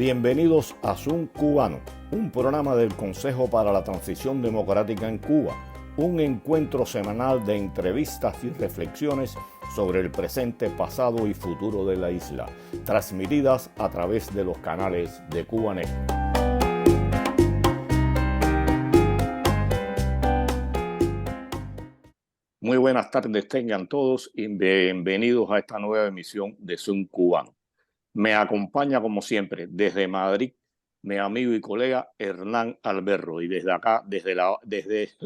Bienvenidos a Zoom Cubano, un programa del Consejo para la Transición Democrática en Cuba, un encuentro semanal de entrevistas y reflexiones sobre el presente, pasado y futuro de la isla, transmitidas a través de los canales de Cubanet. Muy buenas tardes tengan todos y bienvenidos a esta nueva emisión de Zoom Cubano. Me acompaña como siempre desde Madrid mi amigo y colega Hernán Alberro, y desde acá, desde La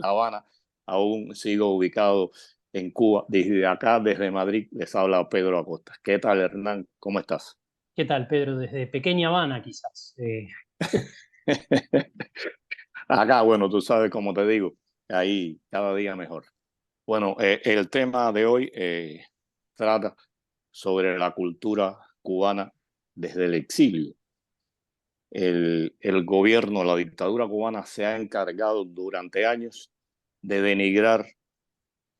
Habana, aún sigo ubicado en Cuba. Desde acá, desde Madrid, les habla Pedro Acosta. ¿Qué tal, Hernán? ¿Cómo estás? ¿Qué tal, Pedro? Desde pequeña Habana, quizás. Acá, bueno, tú sabes, como te digo, ahí cada día mejor. Bueno, el tema de hoy trata sobre la cultura cubana desde el exilio. El gobierno, la dictadura cubana se ha encargado durante años de denigrar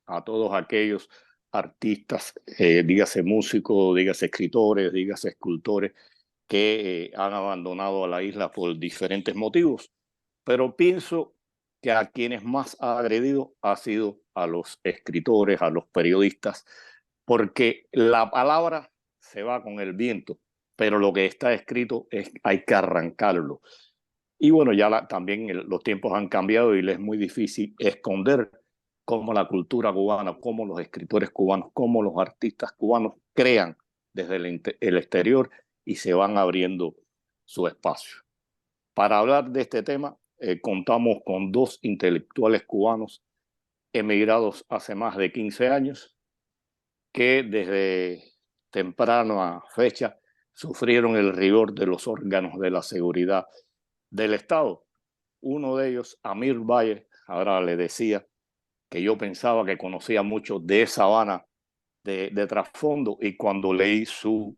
a todos aquellos artistas, dígase músicos, dígase escritores, dígase escultores, que han abandonado a la isla por diferentes motivos. Pero pienso que a quienes más ha agredido ha sido a los escritores, a los periodistas, porque la palabra se va con el viento, pero lo que está escrito hay que arrancarlo. Y bueno, ya también los tiempos han cambiado y les es muy difícil esconder cómo la cultura cubana, cómo los escritores cubanos, cómo los artistas cubanos crean desde el exterior y se van abriendo su espacio. Para hablar de este tema, contamos con dos intelectuales cubanos emigrados hace más de 15 años que desde temprana fecha sufrieron el rigor de los órganos de la seguridad del Estado. Uno de ellos, Amir Valle, ahora le decía que yo pensaba que conocía mucho de esa Habana de trasfondo, y cuando leí su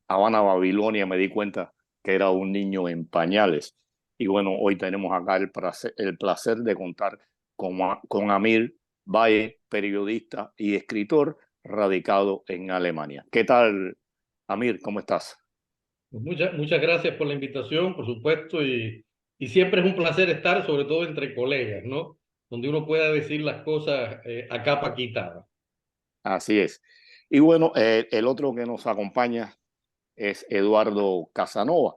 Habana Babilonia me di cuenta que era un niño en pañales. Y bueno, hoy tenemos acá el placer de contar con Amir Valle, periodista y escritor radicado en Alemania. ¿Qué tal, Amir? ¿Cómo estás? Pues muchas gracias por la invitación, por supuesto, y siempre es un placer estar, sobre todo entre colegas, ¿no? Donde uno pueda decir las cosas a capa quitada. Así es. Y bueno, el otro que nos acompaña es Eduardo Casanova,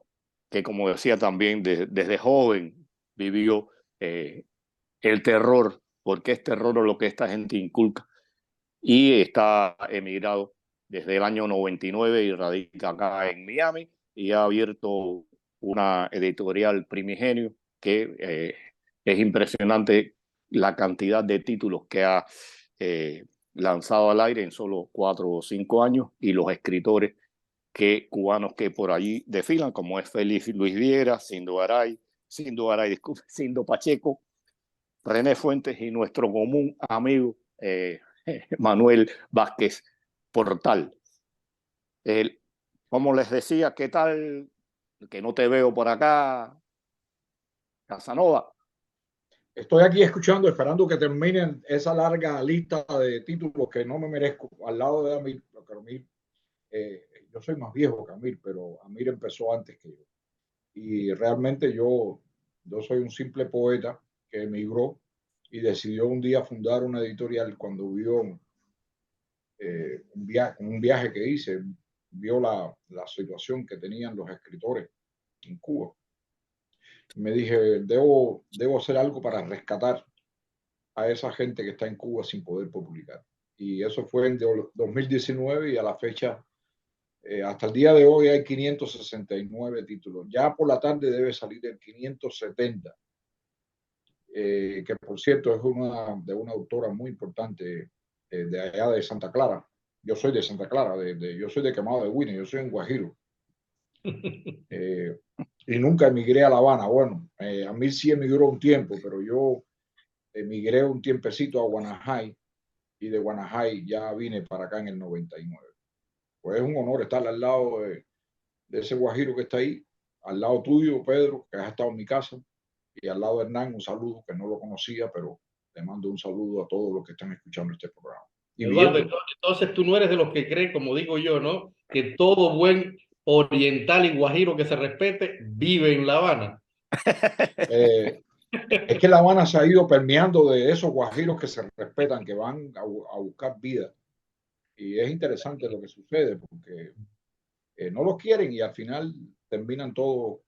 que como decía también desde joven vivió el terror, porque es terror lo que esta gente inculca, y está emigrado desde el año 99 y radica acá en Miami y ha abierto una editorial Primigenio que es impresionante la cantidad de títulos que ha lanzado al aire en solo 4 o 5 años, y los escritores cubanos que por allí desfilan, como es Félix Luis Viera, Sindo Pacheco, René Fuentes y nuestro común amigo Manuel Vázquez Portal. Como les decía, ¿qué tal? Que no te veo por acá, Casanova. Estoy aquí escuchando, esperando que terminen esa larga lista de títulos que no me merezco al lado de Amir, porque Amir, yo soy más viejo que Amir, pero Amir empezó antes que yo. Y realmente yo soy un simple poeta que emigró y decidió un día fundar una editorial cuando vio un viaje que hice, vio la situación que tenían los escritores en Cuba. Me dije, debo hacer algo para rescatar a esa gente que está en Cuba sin poder publicar. Y eso fue en 2019 y a la fecha, hasta el día de hoy hay 569 títulos. Ya por la tarde debe salir el 570, que por cierto es de una autora muy importante de allá de Santa Clara. Yo soy de Santa Clara, yo soy de Quemado de Guine, yo soy en Guajiro. Y nunca emigré a La Habana. Bueno, a mí sí emigró un tiempo, pero yo emigré un tiempecito a Guanajay, y de Guanajay ya vine para acá en el 99. Pues es un honor estar al lado de ese guajiro que está ahí, al lado tuyo, Pedro, que has estado en mi casa, y al lado de Hernán, un saludo, que no lo conocía, pero te mando un saludo a todos los que están escuchando este programa. Y Eduardo, entonces tú no eres de los que creen, como digo yo, ¿no? Que todo buen oriental y guajiro que se respete vive en La Habana. Es que La Habana se ha ido permeando de esos guajiros que se respetan, que van a buscar vida. Y es interesante lo que sucede, porque no los quieren y al final terminan todos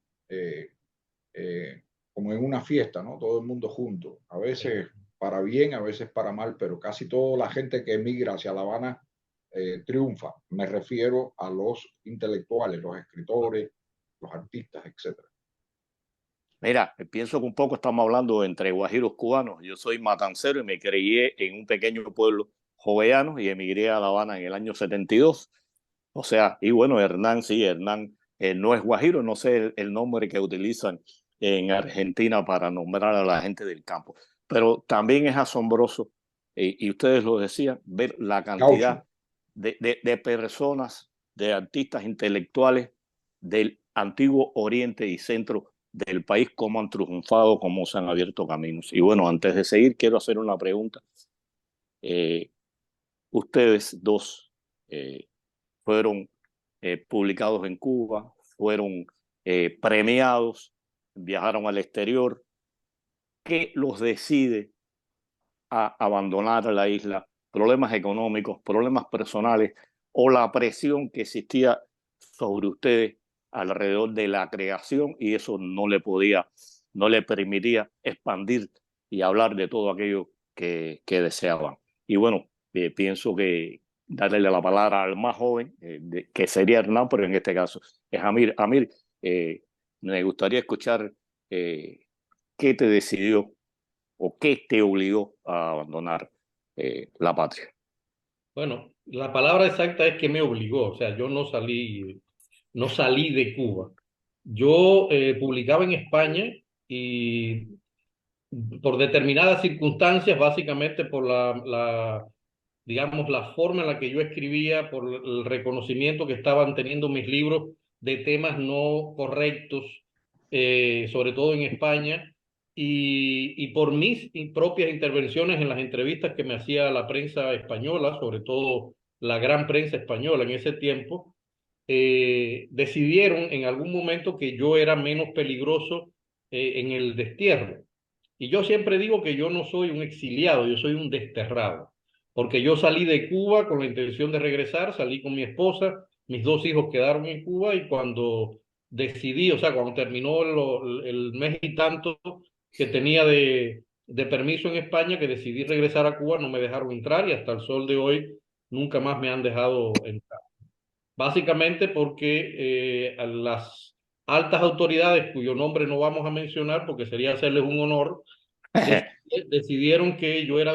como en una fiesta, ¿no? Todo el mundo junto. A veces para bien, a veces para mal, pero casi toda la gente que emigra hacia La Habana triunfa. Me refiero a los intelectuales, los escritores, los artistas, etcétera. Mira, pienso que un poco estamos hablando entre guajiros cubanos. Yo soy matancero y me crié en un pequeño pueblo joveano y emigré a La Habana en el año 72. O sea, y bueno, Hernán, sí, Hernán no es guajiro, no sé el nombre que utilizan en Argentina para nombrar a la gente del campo. Pero también es asombroso, y ustedes lo decían, ver la cantidad de personas, de artistas intelectuales del antiguo oriente y centro del país, cómo han triunfado, cómo se han abierto caminos. Y bueno, antes de seguir, quiero hacer una pregunta. Ustedes dos fueron publicados en Cuba, fueron premiados, viajaron al exterior. ¿Qué los decide a abandonar la isla? ¿Problemas económicos, problemas personales o la presión que existía sobre ustedes alrededor de la creación y eso no le permitía expandir y hablar de todo aquello que deseaban? Y bueno, pienso que darle la palabra al más joven, que sería Hernán, pero en este caso es Amir. Amir, me gustaría escuchar qué te decidió o qué te obligó a abandonar la patria. Bueno, la palabra exacta es que me obligó, o sea, yo no salí de Cuba. Yo publicaba en España y por determinadas circunstancias, básicamente por digamos, la forma en la que yo escribía, por el reconocimiento que estaban teniendo mis libros de temas no correctos, sobre todo en España, y por mis propias intervenciones en las entrevistas que me hacía la prensa española, sobre todo la gran prensa española en ese tiempo, decidieron en algún momento que yo era menos peligroso en el destierro. Y yo siempre digo que yo no soy un exiliado, yo soy un desterrado, porque yo salí de Cuba con la intención de regresar, salí con mi esposa, mis dos hijos quedaron en Cuba y cuando decidí, o sea, cuando terminó el mes y tanto que tenía de permiso en España, que decidí regresar a Cuba, no me dejaron entrar y hasta el sol de hoy nunca más me han dejado entrar. Básicamente porque a las altas autoridades, cuyo nombre no vamos a mencionar porque sería hacerles un honor, decidieron que yo era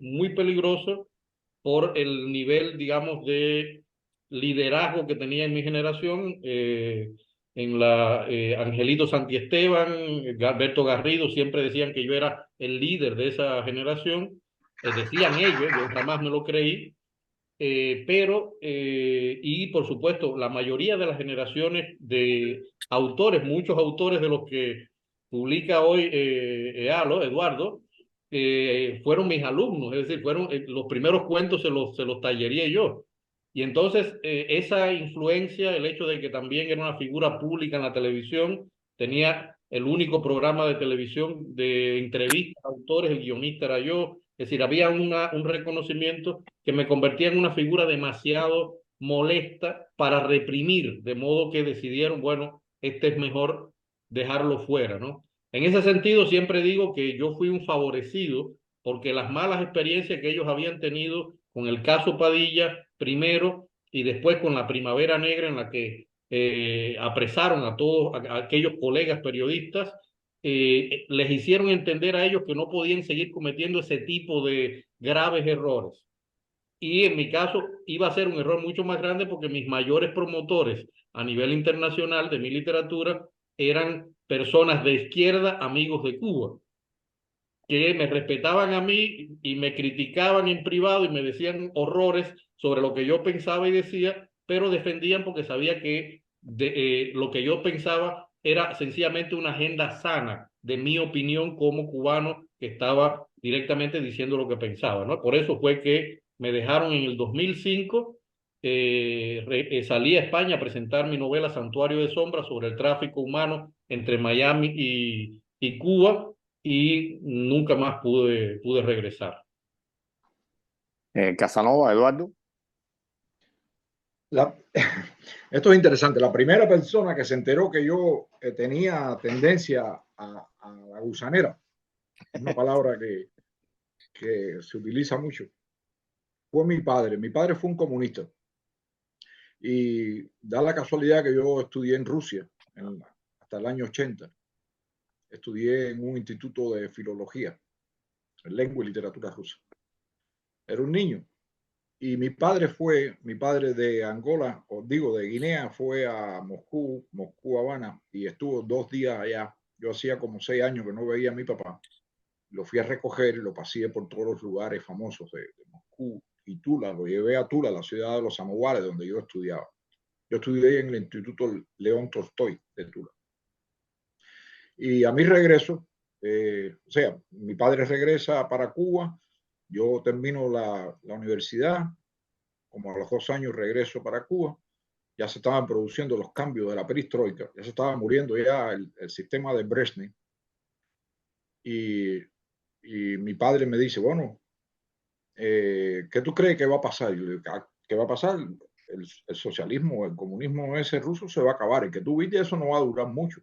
muy peligroso por el nivel, digamos, de liderazgo que tenía en mi generación. En la Angelito Santiesteban, Alberto Garrido, siempre decían que yo era el líder de esa generación. Decían ellos, yo jamás me lo creí. Y por supuesto, la mayoría de las generaciones de autores, muchos autores de los que publica hoy Eduardo, fueron mis alumnos, es decir, fueron los primeros cuentos se los tallería yo. Y entonces esa influencia, el hecho de que también era una figura pública en la televisión, tenía el único programa de televisión de entrevistas a autores, el guionista era yo, es decir, había un reconocimiento que me convertía en una figura demasiado molesta para reprimir, de modo que decidieron, bueno, este es mejor dejarlo fuera, ¿no? En ese sentido, siempre digo que yo fui un favorecido porque las malas experiencias que ellos habían tenido con el caso Padilla primero y después con la Primavera Negra en la que apresaron a todos a aquellos colegas periodistas, les hicieron entender a ellos que no podían seguir cometiendo ese tipo de graves errores. Y en mi caso iba a ser un error mucho más grande porque mis mayores promotores a nivel internacional de mi literatura eran personas de izquierda, amigos de Cuba, que me respetaban a mí y me criticaban en privado y me decían horrores sobre lo que yo pensaba y decía, pero defendían porque sabía que lo que yo pensaba era sencillamente una agenda sana de mi opinión como cubano que estaba directamente diciendo lo que pensaba, ¿no? Por eso fue que me dejaron en el 2005 salí a España a presentar mi novela Santuario de Sombras sobre el tráfico humano entre Miami y Cuba, y nunca más pude regresar. Casanova, Eduardo. Esto es interesante. La primera persona que se enteró que yo tenía tendencia a la gusanera, una palabra que se utiliza mucho, fue mi padre. Mi padre fue un comunista y da la casualidad que yo estudié en Rusia hasta el año 80. Estudié en un instituto de filología, lengua y literatura rusa. Era un niño. Y mi padre de Angola, os digo, de Guinea, fue a Moscú, Habana, y estuvo 2 días allá. Yo hacía como 6 años que no veía a mi papá. Lo fui a recoger y lo pasé por todos los lugares famosos de Moscú y Tula. Lo llevé a Tula, la ciudad de los samovales, donde yo estudiaba. Yo estudié en el Instituto León Tolstoy de Tula. Y a mi regreso, o sea, mi padre regresa para Cuba, yo termino la universidad, como a los 2 años regreso para Cuba, ya se estaban produciendo los cambios de la perestroika, ya se estaba muriendo ya el sistema de Brezhnev. Y mi padre me dice, bueno, ¿qué tú crees que va a pasar? Y yo le digo, ¿qué va a pasar? El socialismo, el comunismo ese ruso se va a acabar, y que tú viste, eso no va a durar mucho.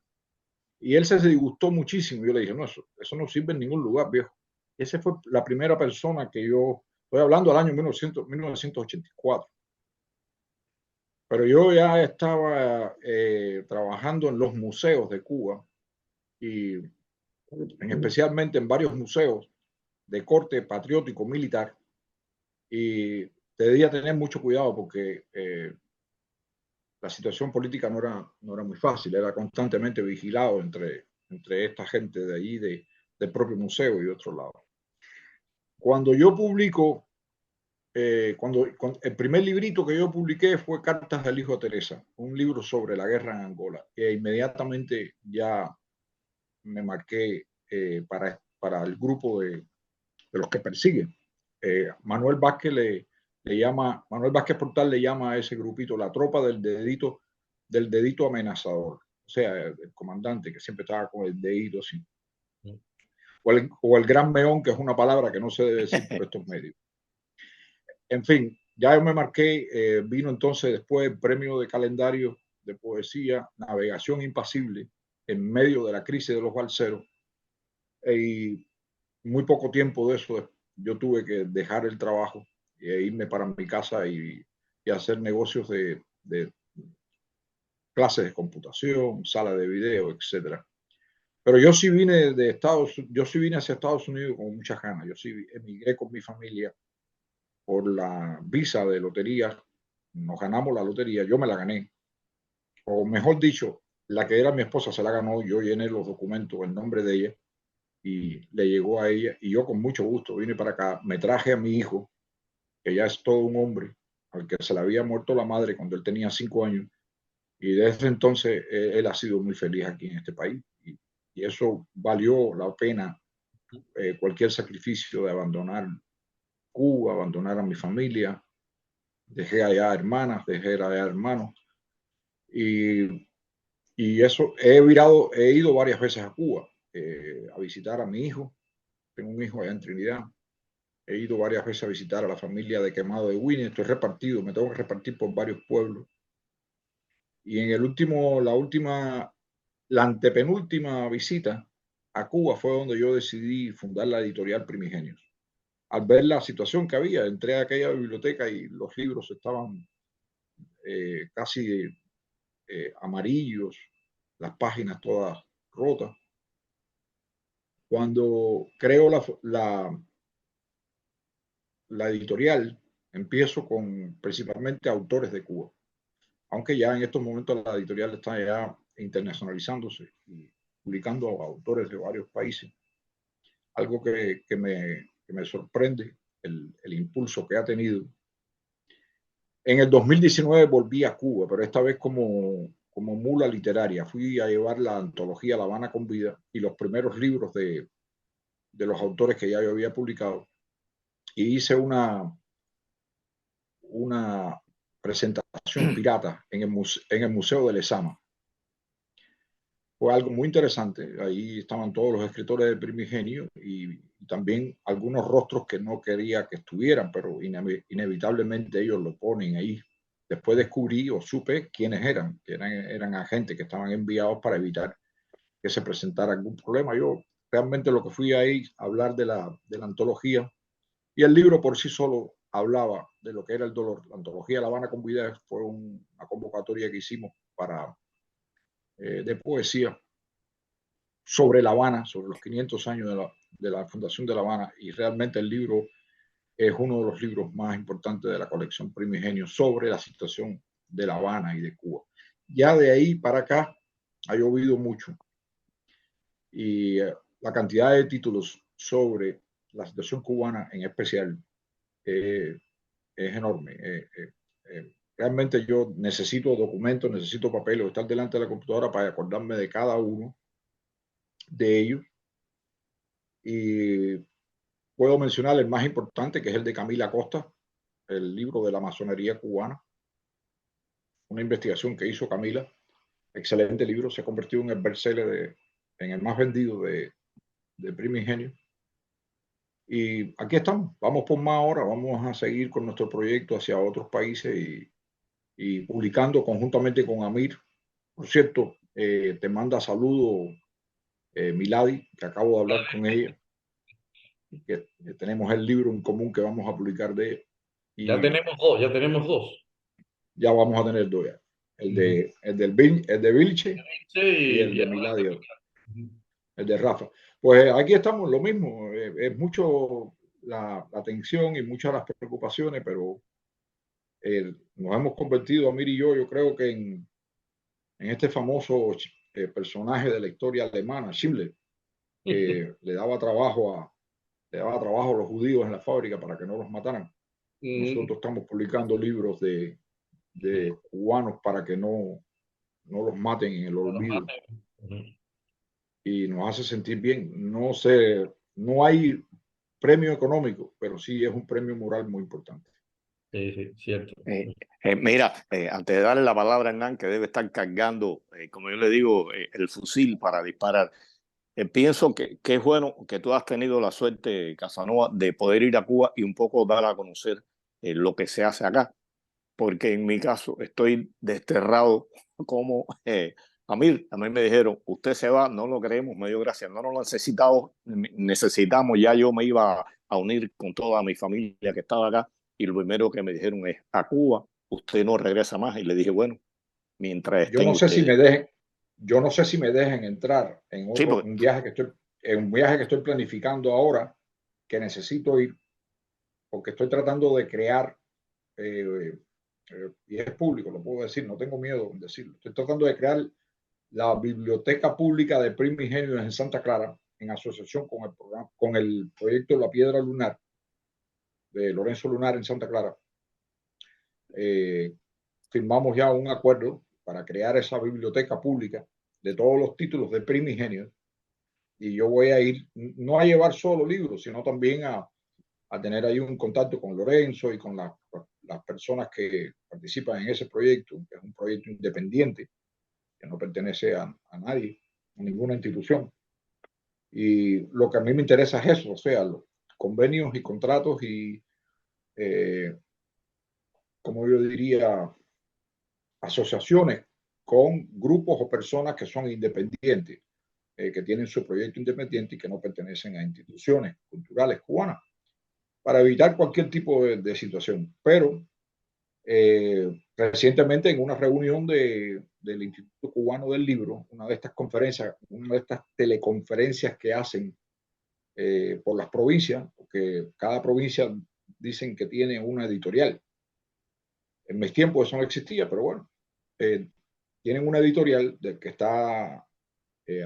Y él se disgustó muchísimo. Yo le dije, no, eso no sirve en ningún lugar, viejo. Esa fue la primera persona que yo, estoy hablando del año 1984. Pero yo ya estaba trabajando en los museos de Cuba y especialmente en varios museos de corte patriótico militar, y debía tener mucho cuidado porque la situación política no era muy fácil, era constantemente vigilado entre esta gente de allí, del propio museo y de otro lado. Cuando yo publico, cuando el primer librito que yo publiqué fue Cartas del Hijo de Teresa, un libro sobre la guerra en Angola, e inmediatamente ya me marqué para el grupo de los que persiguen. Manuel Vázquez Manuel Vázquez Portal le llama a ese grupito la tropa del dedito amenazador. O sea, el comandante que siempre estaba con el dedito así. O el gran meón, que es una palabra que no se debe decir por estos medios. En fin, ya yo me marqué, vino entonces después el premio de calendario de poesía, Navegación Impasible, en medio de la crisis de los balseros. Y muy poco tiempo de eso, yo tuve que dejar el trabajo e irme para mi casa y hacer negocios de clases de computación, sala de video, etcétera. Pero yo sí vine hacia Estados Unidos con muchas ganas. Yo sí emigré con mi familia por la visa de lotería. Nos ganamos la lotería, yo me la gané. O mejor dicho, la que era mi esposa se la ganó, yo llené los documentos en nombre de ella y le llegó a ella, y yo con mucho gusto vine para acá, me traje a mi hijo, que ya es todo un hombre, al que se le había muerto la madre cuando él tenía 5 años, y desde entonces él ha sido muy feliz aquí en este país, y eso valió la pena cualquier sacrificio de abandonar Cuba, abandonar a mi familia. Dejé allá hermanas, dejé allá hermanos, y eso he ido varias veces a Cuba a visitar a mi hijo. Tengo un hijo allá en Trinidad. He ido varias veces a visitar a la familia de Quemado de Winnie. Estoy repartido, me tengo que repartir por varios pueblos. Y en la antepenúltima visita a Cuba fue donde yo decidí fundar la editorial Primigenios. Al ver la situación que había, entré a aquella biblioteca y los libros estaban casi amarillos, las páginas todas rotas. Cuando creo la editorial, empiezo con principalmente autores de Cuba, aunque ya en estos momentos la editorial está ya internacionalizándose y publicando a autores de varios países, algo que me sorprende el impulso que ha tenido. En el 2019 volví a Cuba, pero esta vez como mula literaria. Fui a llevar la antología La Habana con Vida y los primeros libros de los autores que ya yo había publicado, y hice una presentación pirata en el Museo de Lezama. Fue algo muy interesante. Ahí estaban todos los escritores del Primigenio y también algunos rostros que no quería que estuvieran, pero inevitablemente ellos lo ponen ahí. Después descubrí o supe quiénes eran, que eran agentes que estaban enviados para evitar que se presentara algún problema. Yo realmente lo que fui ahí a hablar de la antología, y el libro por sí solo hablaba de lo que era el dolor. La antología La Habana con Vida fue una convocatoria que hicimos de poesía sobre La Habana, sobre los 500 años de la fundación de La Habana, y realmente el libro es uno de los libros más importantes de la colección Primigenio sobre la situación de La Habana y de Cuba. Ya de ahí para acá ha llovido mucho y la cantidad de títulos sobre la situación cubana en especial es enorme. Realmente yo necesito documentos, necesito papeles, estar delante de la computadora para acordarme de cada uno de ellos. Y puedo mencionar el más importante, que es el de Camila Costa, el libro de la masonería cubana, una investigación que hizo Camila. Excelente libro, se ha convertido en el bestseller, en el más vendido de Primigenio. Y aquí estamos, vamos por más ahora, vamos a seguir con nuestro proyecto hacia otros países y publicando conjuntamente con Amir. Por cierto, te manda saludos Milady, que acabo de hablar con ella, que tenemos el libro en común que vamos a publicar de ella. Y ya tenemos dos. Ya vamos a tener dos ya. El de Vilche y el de Milady, el de Rafa. Pues aquí estamos, lo mismo. Es mucho la tensión y muchas las preocupaciones, pero nos hemos convertido, Amir y yo creo que en este famoso personaje de la historia alemana, Schindler, que le daba trabajo a los judíos en la fábrica para que no los mataran. Nosotros estamos publicando libros de cubanos para que no los maten en el olvido. Y nos hace sentir bien. No hay premio económico, pero sí es un premio moral muy importante. Sí, cierto. Mira, antes de darle la palabra a Hernán, que debe estar cargando, como yo le digo, el fusil para disparar, pienso que es bueno que tú has tenido la suerte, Casanova, de poder ir a Cuba y un poco dar a conocer lo que se hace acá, porque en mi caso estoy desterrado como a mí me dijeron, usted se va, no lo creemos, me dio gracia, no lo necesitamos, ya yo me iba a unir con toda mi familia que estaba acá, y lo primero que me dijeron es, a Cuba usted no regresa más, y le dije, bueno, mientras yo no sé si me dejen entrar en sí, otro, un viaje que estoy planificando ahora, que necesito ir, porque estoy tratando de crear, y es público, lo puedo decir, no tengo miedo en decirlo, estoy tratando de crear la biblioteca pública de Primigenios en Santa Clara, en asociación con el proyecto La Piedra Lunar de Lorenzo Lunar en Santa Clara. Firmamos ya un acuerdo para crear esa biblioteca pública de todos los títulos de Primigenios, y yo voy a ir no a llevar solo libros, sino también a tener ahí un contacto con Lorenzo y con las personas que participan en ese proyecto, que es un proyecto independiente, que no pertenece a nadie, a ninguna institución. Y lo que a mí me interesa es eso, o sea, los convenios y contratos y, como yo diría, asociaciones con grupos o personas que son independientes, que tienen su proyecto independiente y que no pertenecen a instituciones culturales cubanas, para evitar cualquier tipo de situación. Pero recientemente en una reunión del Instituto Cubano del Libro, una de estas conferencias, una de estas teleconferencias que hacen por las provincias, porque cada provincia dicen que tiene una editorial. En mis tiempos eso no existía, pero bueno, tienen una editorial que está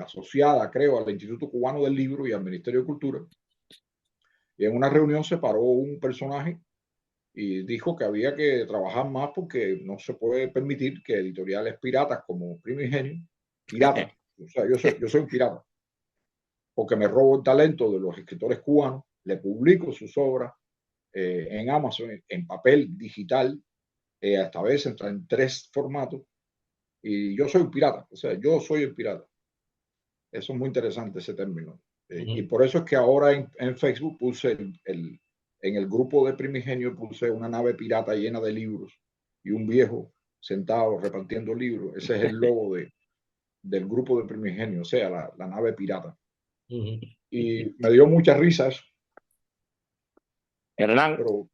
asociada, creo, al Instituto Cubano del Libro y al Ministerio de Cultura. Y en una reunión se paró un personaje y dijo que había que trabajar más porque no se puede permitir que editoriales piratas como Primigenio, pirata, o sea, yo soy un pirata, porque me robo el talento de los escritores cubanos, le publico sus obras en Amazon, en papel digital, esta vez entra en 3 formatos y yo soy un pirata, o sea, yo soy el pirata. Eso es muy interesante ese término. Y por eso es que ahora en Facebook puse en el grupo de Primigenio puse una nave pirata llena de libros y un viejo sentado repartiendo libros. Ese es el logo del grupo de Primigenio, o sea, la nave pirata. Y me dio mucha risa eso. Hernán, Pero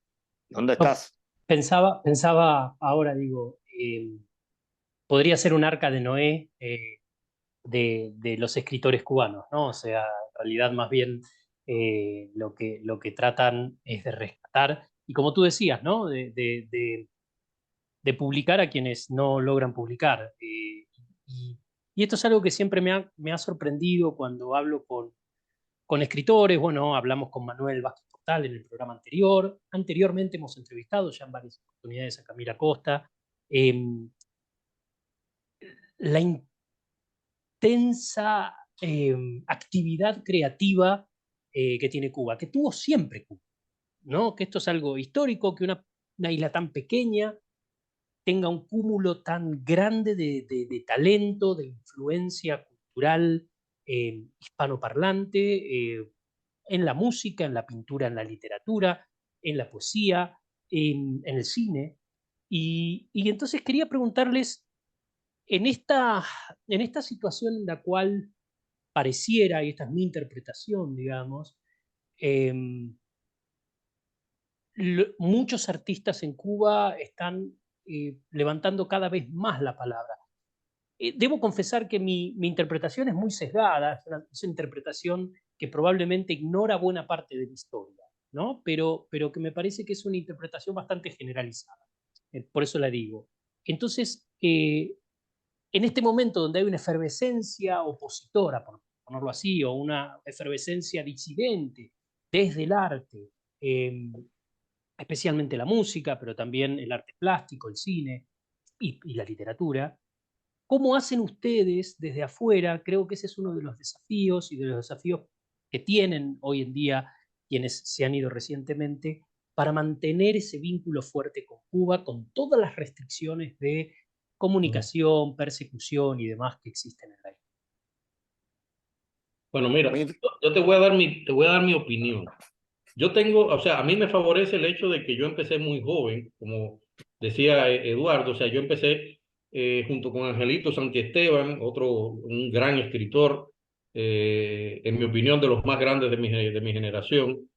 ¿dónde estás? Pensaba ahora, digo, podría ser un arca de Noé de los escritores cubanos, ¿no? O sea, en realidad más bien lo que tratan es de rescatar, y como tú decías, ¿no? De publicar a quienes no logran publicar. Y, y esto es algo que siempre me ha sorprendido cuando hablo con escritores. Bueno, hablamos con Manuel Vázquez Portal en el programa anterior. Anteriormente hemos entrevistado ya en varias oportunidades a Camila Costa. Eh, la intensa actividad creativa que tiene Cuba, que tuvo siempre Cuba, ¿no? Que esto es algo histórico, que una isla tan pequeña tenga un cúmulo tan grande de talento, de influencia cultural hispanoparlante, en la música, en la pintura, en la literatura, en la poesía, en el cine. Y entonces quería preguntarles, en en esta situación en la cual pareciera, y esta es mi interpretación, digamos, eh, muchos artistas en Cuba están levantando cada vez más la palabra. Debo confesar que mi interpretación es muy sesgada, es una interpretación que probablemente ignora buena parte de la historia, ¿no? Pero que me parece que es una interpretación bastante generalizada. Por eso la digo. Entonces, en este momento donde hay una efervescencia opositora, por ponerlo así, o una efervescencia disidente desde el arte, especialmente la música, pero también el arte plástico, el cine y la literatura, ¿cómo hacen ustedes desde afuera? Creo que ese es uno de los desafíos y de los desafíos que tienen hoy en día quienes se han ido recientemente para mantener ese vínculo fuerte con Cuba, con todas las restricciones de comunicación, persecución y demás que existen en la isla. Bueno, mira, yo te voy a dar te voy a dar mi opinión. Yo tengo, o sea, a mí me favorece el hecho de que yo empecé muy joven, como decía Eduardo, o sea, yo empecé junto con Angelito Santiesteban, un gran escritor, en mi opinión, de los más grandes de mi generación,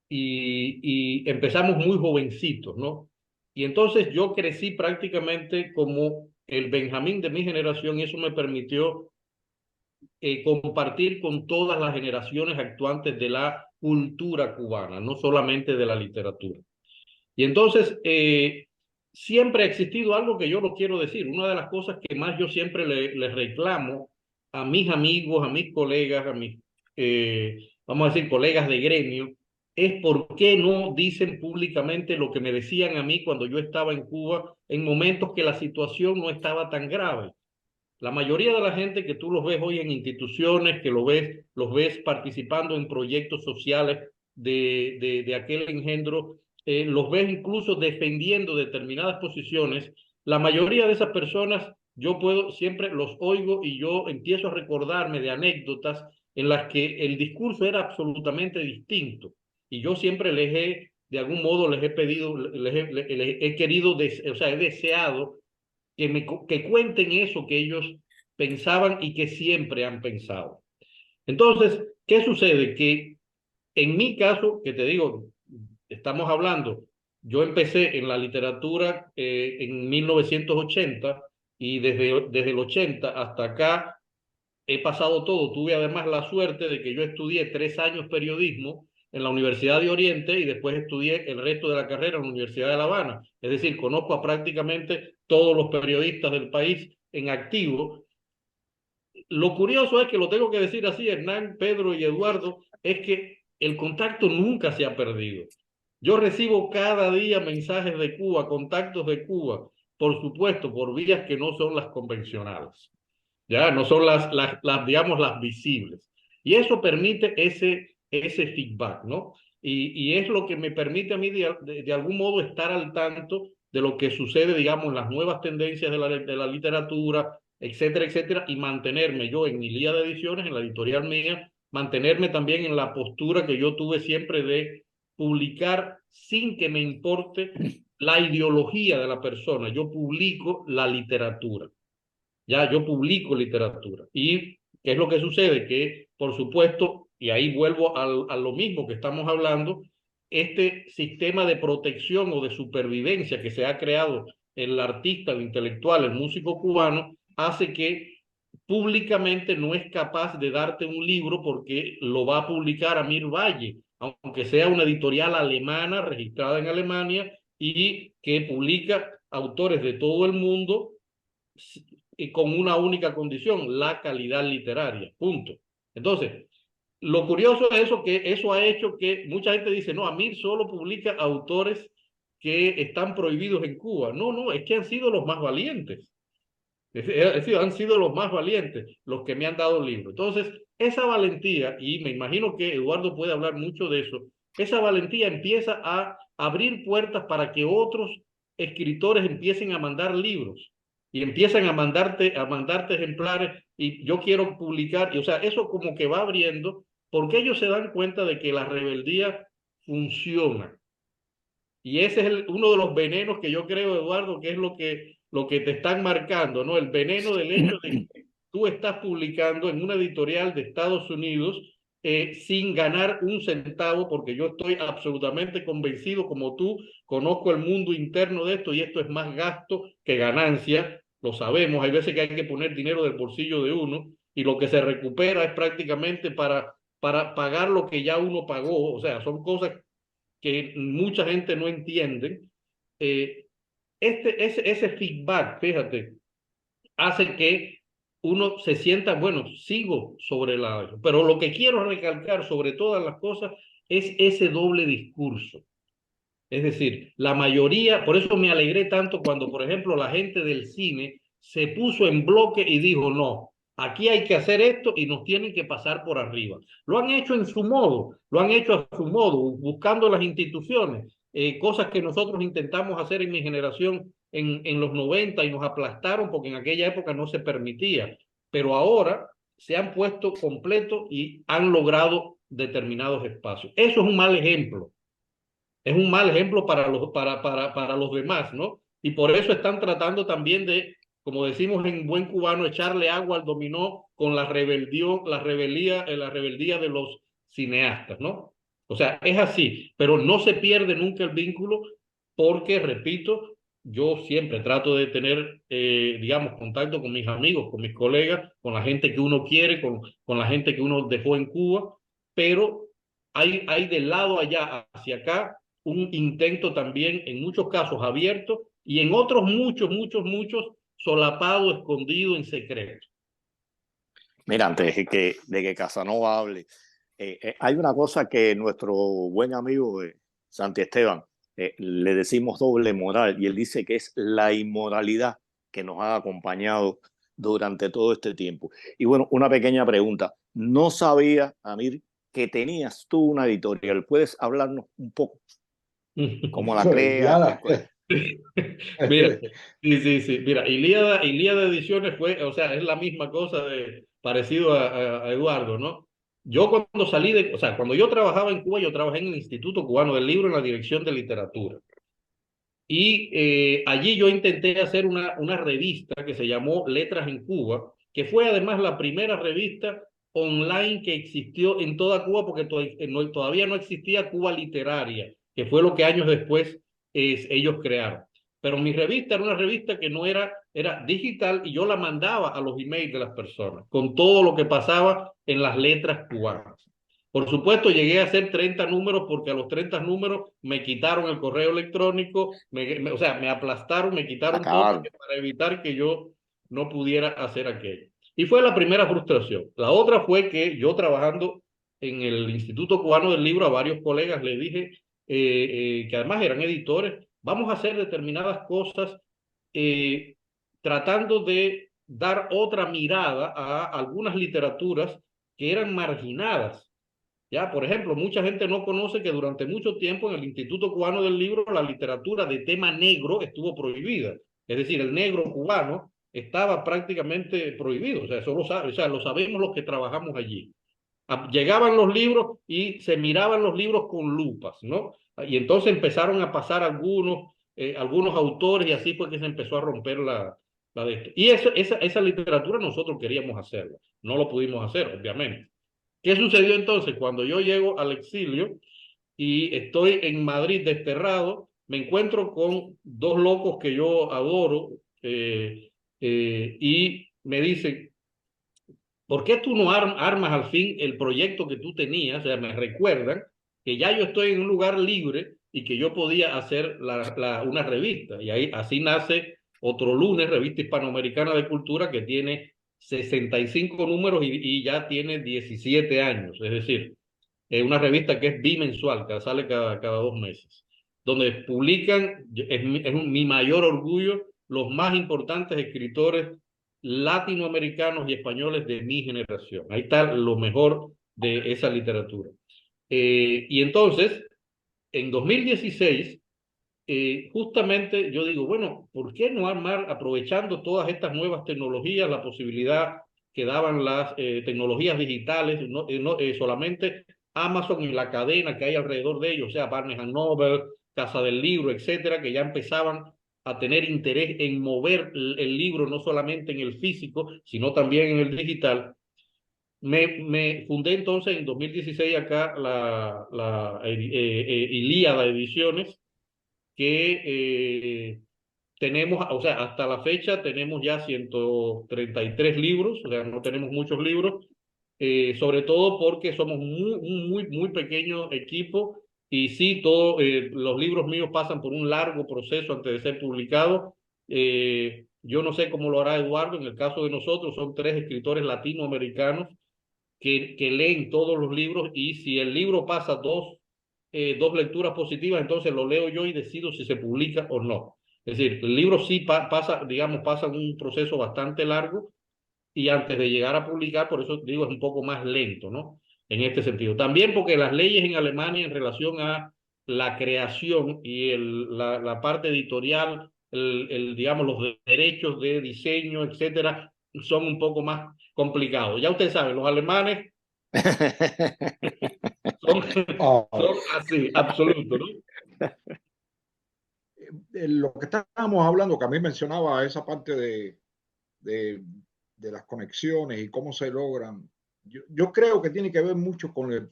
y empezamos muy jovencitos, ¿no? Y entonces yo crecí prácticamente como el Benjamín de mi generación y eso me permitió compartir con todas las generaciones actuantes de la cultura cubana, no solamente de la literatura. Y entonces, siempre ha existido algo que yo lo quiero decir. Una de las cosas que más yo siempre le reclamo a mis amigos, a mis colegas, vamos a decir, colegas de gremio, es por qué no dicen públicamente lo que me decían a mí cuando yo estaba en Cuba en momentos que la situación no estaba tan grave. La mayoría de la gente que tú los ves hoy en instituciones, que los ves participando en proyectos sociales de aquel engendro, los ves incluso defendiendo determinadas posiciones. La mayoría de esas personas, siempre los oigo y yo empiezo a recordarme de anécdotas en las que el discurso era absolutamente distinto. Y yo siempre de algún modo les he pedido, les he querido, o sea, he deseado que cuenten eso que ellos pensaban y que siempre han pensado. Entonces, ¿qué sucede? Que en mi caso, que te digo, estamos hablando, yo empecé en la literatura en 1980 y desde el 80 hasta acá he pasado todo. Tuve además la suerte de que yo estudié 3 años periodismo en la Universidad de Oriente y después estudié el resto de la carrera en la Universidad de La Habana. Es decir, conozco a prácticamente todos los periodistas del país en activo. Lo curioso es que lo tengo que decir así, Hernán, Pedro y Eduardo, es que el contacto nunca se ha perdido. Yo recibo cada día mensajes de Cuba, contactos de Cuba, por supuesto, por vías que no son las convencionales. Ya no son digamos, las visibles. Y eso permite ese feedback, ¿no? Y es lo que me permite a mí de algún modo estar al tanto de lo que sucede, digamos, en las nuevas tendencias de la literatura, etcétera, etcétera, y mantenerme yo en Ilíada Ediciones, en la editorial mía, mantenerme también en la postura que yo tuve siempre de publicar sin que me importe la ideología de la persona. Yo publico la literatura. Ya, yo publico literatura. ¿Y qué es lo que sucede? Que, por supuesto, y ahí vuelvo a lo mismo que estamos hablando, este sistema de protección o de supervivencia que se ha creado en el artista, el intelectual, el músico cubano, hace que públicamente no es capaz de darte un libro porque lo va a publicar Amir Valle, aunque sea una editorial alemana registrada en Alemania y que publica autores de todo el mundo y con una única condición, la calidad literaria, punto. Entonces, lo curioso es eso, que eso ha hecho que mucha gente dice, no, Amir solo publica autores que están prohibidos en Cuba. No, no, es que han sido los más valientes. Es decir, han sido los más valientes los que me han dado el libro. Entonces, esa valentía, y me imagino que Eduardo puede hablar mucho de eso, esa valentía empieza a abrir puertas para que otros escritores empiecen a mandar libros y empiezan a mandarte ejemplares y yo quiero publicar, y o sea, eso como que va abriendo porque ellos se dan cuenta de que la rebeldía funciona. Y ese es uno de los venenos que yo creo, Eduardo, que es lo que te están marcando, ¿no? El veneno del hecho de que tú estás publicando en una editorial de Estados Unidos sin ganar un centavo, porque yo estoy absolutamente convencido, como tú, conozco el mundo interno de esto y esto es más gasto que ganancia, lo sabemos, hay veces que hay que poner dinero del bolsillo de uno y lo que se recupera es prácticamente para pagar lo que ya uno pagó, o sea, son cosas que mucha gente no entiende, ese feedback, fíjate, hace que uno se sienta, bueno, sigo sobre la... Pero lo que quiero recalcar sobre todas las cosas es ese doble discurso. Es decir, la mayoría, por eso me alegré tanto cuando, por ejemplo, la gente del cine se puso en bloque y dijo, no, aquí hay que hacer esto y nos tienen que pasar por arriba. Lo han hecho en su modo, lo han hecho a su modo, buscando las instituciones, cosas que nosotros intentamos hacer en mi generación en los 90 y nos aplastaron porque en aquella época no se permitía. Pero ahora se han puesto completo y han logrado determinados espacios. Eso es un mal ejemplo. Es un mal ejemplo para los demás, ¿no? Y por eso están tratando también de, como decimos en buen cubano, echarle agua al dominó con la rebeldía de los cineastas, ¿no? O sea, es así, pero no se pierde nunca el vínculo porque, repito, yo siempre trato de tener, digamos, contacto con mis amigos, con mis colegas, con la gente que uno quiere, con la gente que uno dejó en Cuba, pero hay del lado allá hacia acá un intento también, en muchos casos abierto y en otros muchos, solapado, escondido, en secreto. Mira, antes de que Casanova hable, hay una cosa que nuestro buen amigo Santi Esteban le decimos doble moral, y él dice que es la inmoralidad que nos ha acompañado durante todo este tiempo. Y bueno, una pequeña pregunta. No sabía, Amir, que tenías tú una editorial. ¿Puedes hablarnos un poco cómo la creas? Mira, sí. Mira, Ilíada Ediciones fue, o sea, es la misma cosa parecido a Eduardo, ¿no? Yo cuando o sea, cuando yo trabajaba en Cuba, yo trabajé en el Instituto Cubano del Libro en la Dirección de Literatura. Y allí yo intenté hacer una revista que se llamó Letras en Cuba, que fue además la primera revista online que existió en toda Cuba, porque todavía no existía Cuba Literaria, que fue lo que años después ellos crearon. Pero mi revista era una revista que no era digital y yo la mandaba a los emails de las personas, con todo lo que pasaba en las letras cubanas. Por supuesto, llegué a hacer 30 números porque a los 30 números me quitaron el correo electrónico, o sea, me aplastaron, me quitaron todo para evitar que yo no pudiera hacer aquello. Y fue la primera frustración. La otra fue que yo trabajando en el Instituto Cubano del Libro a varios colegas le dije, que además eran editores, vamos a hacer determinadas cosas tratando de dar otra mirada a algunas literaturas que eran marginadas Ya, por ejemplo, mucha gente no conoce que durante mucho tiempo en el Instituto Cubano del Libro la literatura de tema negro estuvo prohibida. Es decir, el negro cubano estaba prácticamente prohibido. O sea, eso lo sabemos los que trabajamos allí. Llegaban los libros y se miraban los libros con lupas, ¿no? Y entonces empezaron a pasar algunos autores y así fue que se empezó a romper la de esto. Y esa literatura nosotros queríamos hacerla. No lo pudimos hacer, obviamente. ¿Qué sucedió entonces? Cuando yo llego al exilio y estoy en Madrid desterrado, me encuentro con dos locos que yo adoro y me dicen, ¿por qué tú no armas al fin el proyecto que tú tenías? O sea, me recuerdan que ya yo estoy en un lugar libre y que yo podía hacer una revista. Y ahí así nace Otro Lunes, Revista Hispanoamericana de Cultura, que tiene 65 números y ya tiene 17 años. Es decir, es una revista que es bimensual, que sale cada 2 meses, donde publican, mi mayor orgullo, los más importantes escritores latinoamericanos y españoles de mi generación. Ahí está lo mejor de esa literatura. Y entonces, en 2016, justamente yo digo, bueno, ¿por qué no armar, aprovechando todas estas nuevas tecnologías, la posibilidad que daban las tecnologías digitales, solamente Amazon y la cadena que hay alrededor de ellos, o sea, Barnes and Noble, Casa del Libro, etcétera, que ya empezaban a tener interés en mover el libro no solamente en el físico, sino también en el digital? Me fundé entonces en 2016 acá la Ilíada Ediciones, que tenemos, o sea, hasta la fecha tenemos ya 133 libros, o sea, no tenemos muchos libros, sobre todo porque somos muy pequeño equipo y sí, los libros míos pasan por un largo proceso antes de ser publicados. Yo no sé cómo lo hará Eduardo, en el caso de nosotros son 3 escritores latinoamericanos que leen todos los libros y si el libro pasa dos lecturas positivas, entonces lo leo yo y decido si se publica o no. Es decir, el libro sí pasa un proceso bastante largo y antes de llegar a publicar, por eso digo, es un poco más lento, ¿no? En este sentido. También porque las leyes en Alemania en relación a la creación y la parte editorial, digamos, los derechos de diseño, etcétera, son un poco más complicados. Ya ustedes saben, los alemanes son, Ah, son así, absoluto, ¿no? lo que estábamos hablando, que a mí mencionaba esa parte de, de las conexiones y cómo se logran, yo creo que tiene que ver mucho con el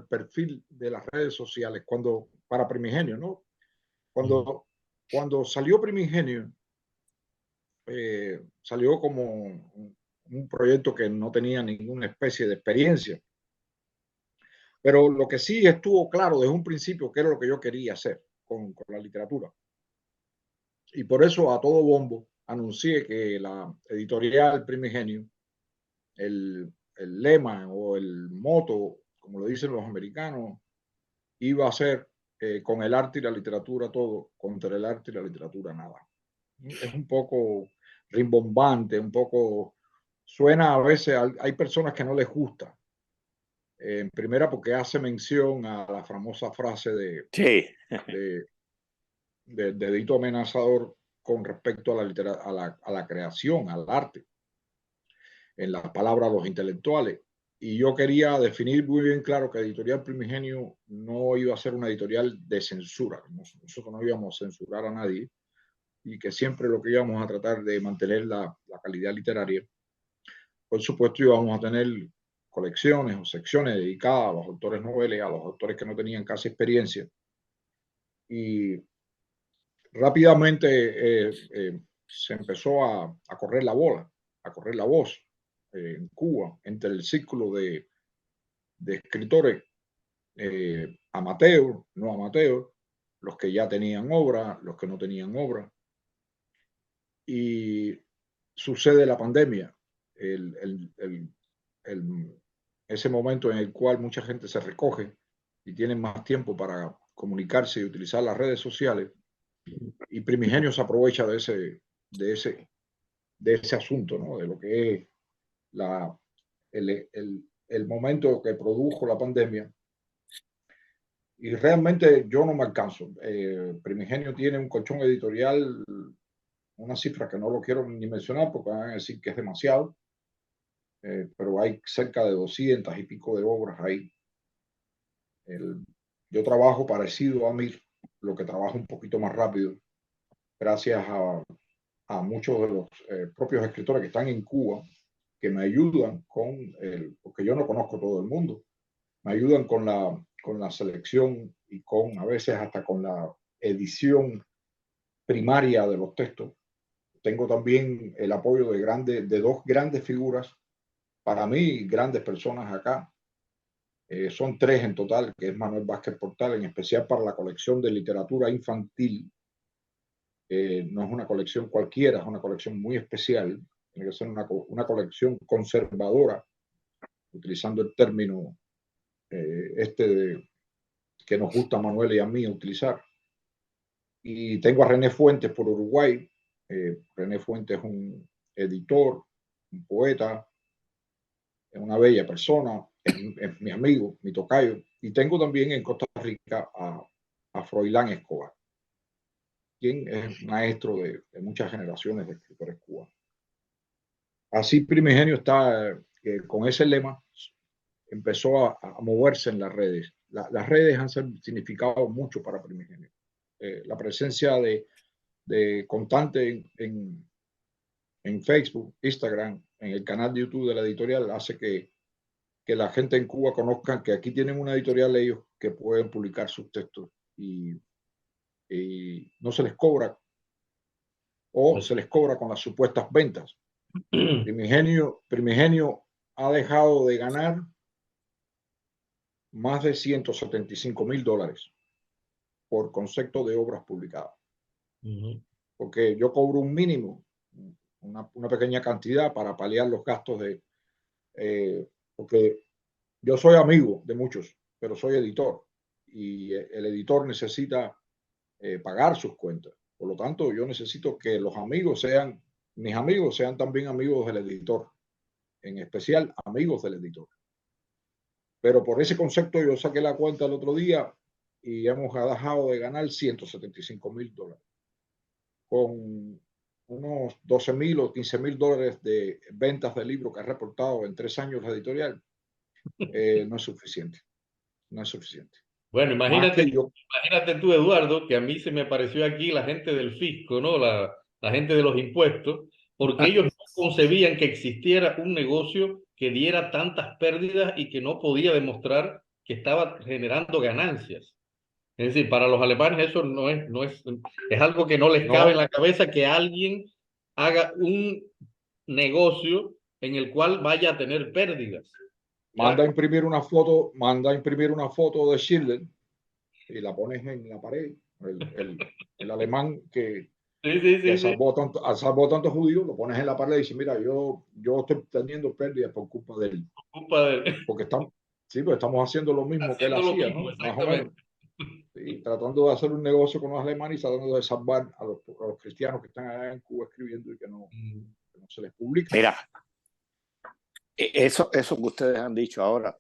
perfil de las redes sociales para Primigenio, ¿no? Cuando salió Primigenio, salió como un proyecto que no tenía ninguna especie de experiencia, pero lo que sí estuvo claro desde un principio que era lo que yo quería hacer con la literatura. Y por eso a todo bombo anuncié que la editorial Primigenio, el lema o el moto, como lo dicen los americanos, iba a ser con el arte y la literatura todo, contra el arte y la literatura nada. Es un poco rimbombante, un poco suena a veces, hay personas que no les gusta. En primera porque hace mención a la famosa frase Sí. de Edito Amenazador con respecto a la creación, al arte, en las palabras de los intelectuales. Y yo quería definir muy bien claro que Editorial Primigenio no iba a ser una editorial de censura. Nosotros no íbamos a censurar a nadie y que siempre lo que íbamos a tratar de mantener la calidad literaria. Por supuesto, íbamos a tener colecciones o secciones dedicadas a los autores noveles, a los autores que no tenían casi experiencia. Y rápidamente se empezó a correr la bola, a correr la voz en Cuba, entre el círculo de escritores amateur, no amateur, los que ya tenían obra, los que no tenían obra. Y sucede la pandemia, ese momento en el cual mucha gente se recoge y tienen más tiempo para comunicarse y utilizar las redes sociales. Y Primigenio se aprovecha de ese asunto, ¿no? De lo que es el momento que produjo la pandemia y realmente yo no me alcanzo. Primigenio tiene un colchón editorial, una cifra que no lo quiero ni mencionar porque van a decir que es demasiado, pero hay cerca de 200 y pico de obras ahí. Yo trabajo parecido a Mir, lo que trabajo un poquito más rápido, gracias a muchos de los propios escritores que están en Cuba, que me ayudan porque yo no conozco todo el mundo, me ayudan con la selección y a veces hasta con la edición primaria de los textos. Tengo también el apoyo de dos grandes figuras, para mí grandes personas acá. Son tres en total, que es Manuel Vázquez Portal, en especial para la colección de literatura infantil. No es una colección cualquiera, es una colección muy especial. Tiene que ser una colección conservadora, utilizando el término que nos gusta a Manuel y a mí utilizar. Y tengo a René Fuentes por Uruguay. René Fuentes es un editor, un poeta, es una bella persona, es mi amigo, mi tocayo. Y tengo también en Costa Rica a Froilán Escobar, quien es maestro de muchas generaciones de escritores cubanos. Así Primigenio está, con ese lema, empezó a moverse en las redes. Las redes han significado mucho para Primigenio. La presencia de constante en Facebook, Instagram, en el canal de YouTube de la editorial, hace que la gente en Cuba conozca que aquí tienen una editorial ellos que pueden publicar sus textos y no se les cobra o se les cobra con las supuestas ventas. Primigenio ha dejado de ganar más de $175,000 por concepto de obras publicadas. Porque yo cobro un mínimo, una pequeña cantidad para paliar los gastos porque yo soy amigo de muchos, pero soy editor y el editor necesita pagar sus cuentas. Por lo tanto, yo necesito que mis amigos sean también amigos del editor, en especial amigos del editor. Pero por ese concepto yo saqué la cuenta el otro día y hemos dejado de ganar $175,000 con unos $12,000 o $15,000 de ventas de libros que ha reportado en 3 años la editorial. No es suficiente. No es suficiente. Bueno, imagínate tú, Eduardo, que a mí se me apareció aquí la gente del fisco, ¿no? La gente de los impuestos, porque ellos no concebían que existiera un negocio que diera tantas pérdidas y que no podía demostrar que estaba generando ganancias. Es decir, para los alemanes eso es algo que no les cabe en la cabeza, que alguien haga un negocio en el cual vaya a tener pérdidas. Manda a imprimir una foto de Schiller y la pones en la pared. El alemán que salvó tantos judíos, lo pones en la pared y dices, mira, yo estoy teniendo pérdidas por culpa de él. Porque estamos haciendo lo mismo que él hacía, ¿no? Más o menos. Y tratando de hacer un negocio con los alemanes y tratando de salvar a los cristianos que están allá en Cuba escribiendo y que no se les publica. Mira, eso que ustedes han dicho ahora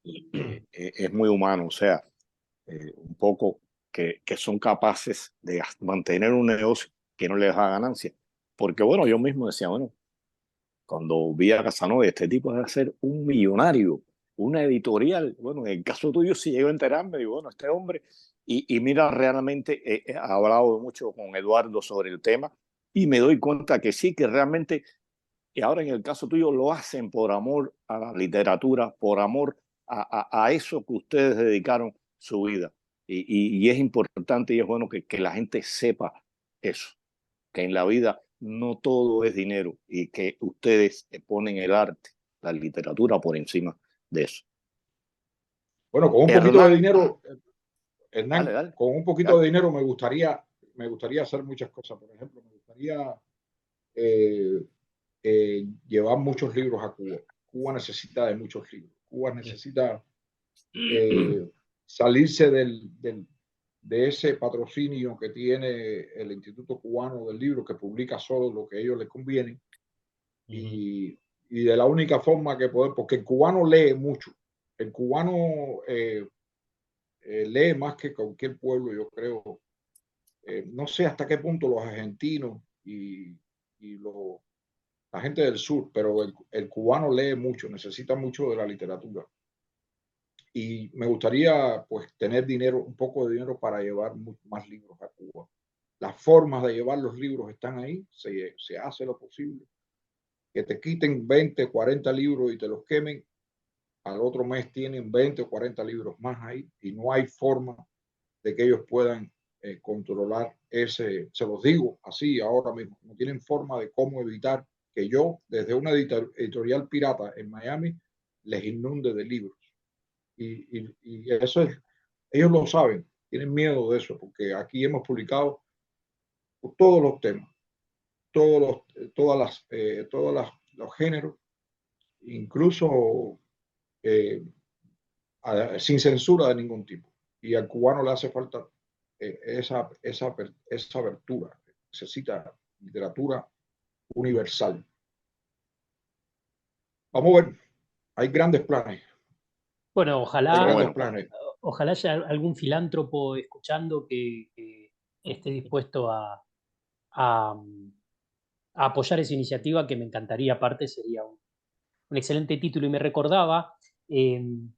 es muy humano, o sea, un poco que son capaces de mantener un negocio que no les da ganancia. Porque bueno, yo mismo decía, bueno, cuando vi a Casanova, este tipo debe ser un millonario, una editorial. Bueno, en el caso tuyo sí llego a enterarme, digo, bueno, este hombre, y mira, realmente he hablado mucho con Eduardo sobre el tema y me doy cuenta que sí, que realmente, y ahora en el caso tuyo, lo hacen por amor a la literatura, por amor a eso que ustedes dedicaron su vida. Y es importante y es bueno que la gente sepa eso, que en la vida no todo es dinero y que ustedes ponen el arte, la literatura por encima de eso. Bueno, con un poquito de dinero, Hernán, dale. con un poquito de dinero me gustaría hacer muchas cosas. Por ejemplo, me gustaría llevar muchos libros a Cuba. Cuba necesita de muchos libros. Cuba necesita salirse de ese patrocinio que tiene el Instituto Cubano del Libro, que publica solo lo que a ellos les conviene. Y de la única forma que poder, porque el cubano lee mucho. El cubano lee más que cualquier pueblo, yo creo. No sé hasta qué punto los argentinos y la gente del sur, pero el cubano lee mucho, necesita mucho de la literatura. Y me gustaría pues tener dinero, un poco de dinero para llevar más libros a Cuba. Las formas de llevar los libros están ahí, se hace lo posible. Que te quiten 20, 40 libros y te los quemen, al otro mes tienen 20 o 40 libros más ahí y no hay forma de que ellos puedan controlar ese, se los digo así ahora mismo, no tienen forma de cómo evitar que yo, desde una editorial pirata en Miami, les inunde de libros. Y eso es, ellos lo saben, tienen miedo de eso, porque aquí hemos publicado todos los temas, todas los géneros, incluso eh, sin censura de ningún tipo. Y al cubano le hace falta esa abertura. Necesita literatura universal. Vamos a ver, hay grandes planes. Bueno, Hay ojalá, grandes planes. ojalá haya algún filántropo escuchando que esté dispuesto a, a apoyar esa iniciativa, que me encantaría. Aparte sería un excelente título. Y me recordaba, yo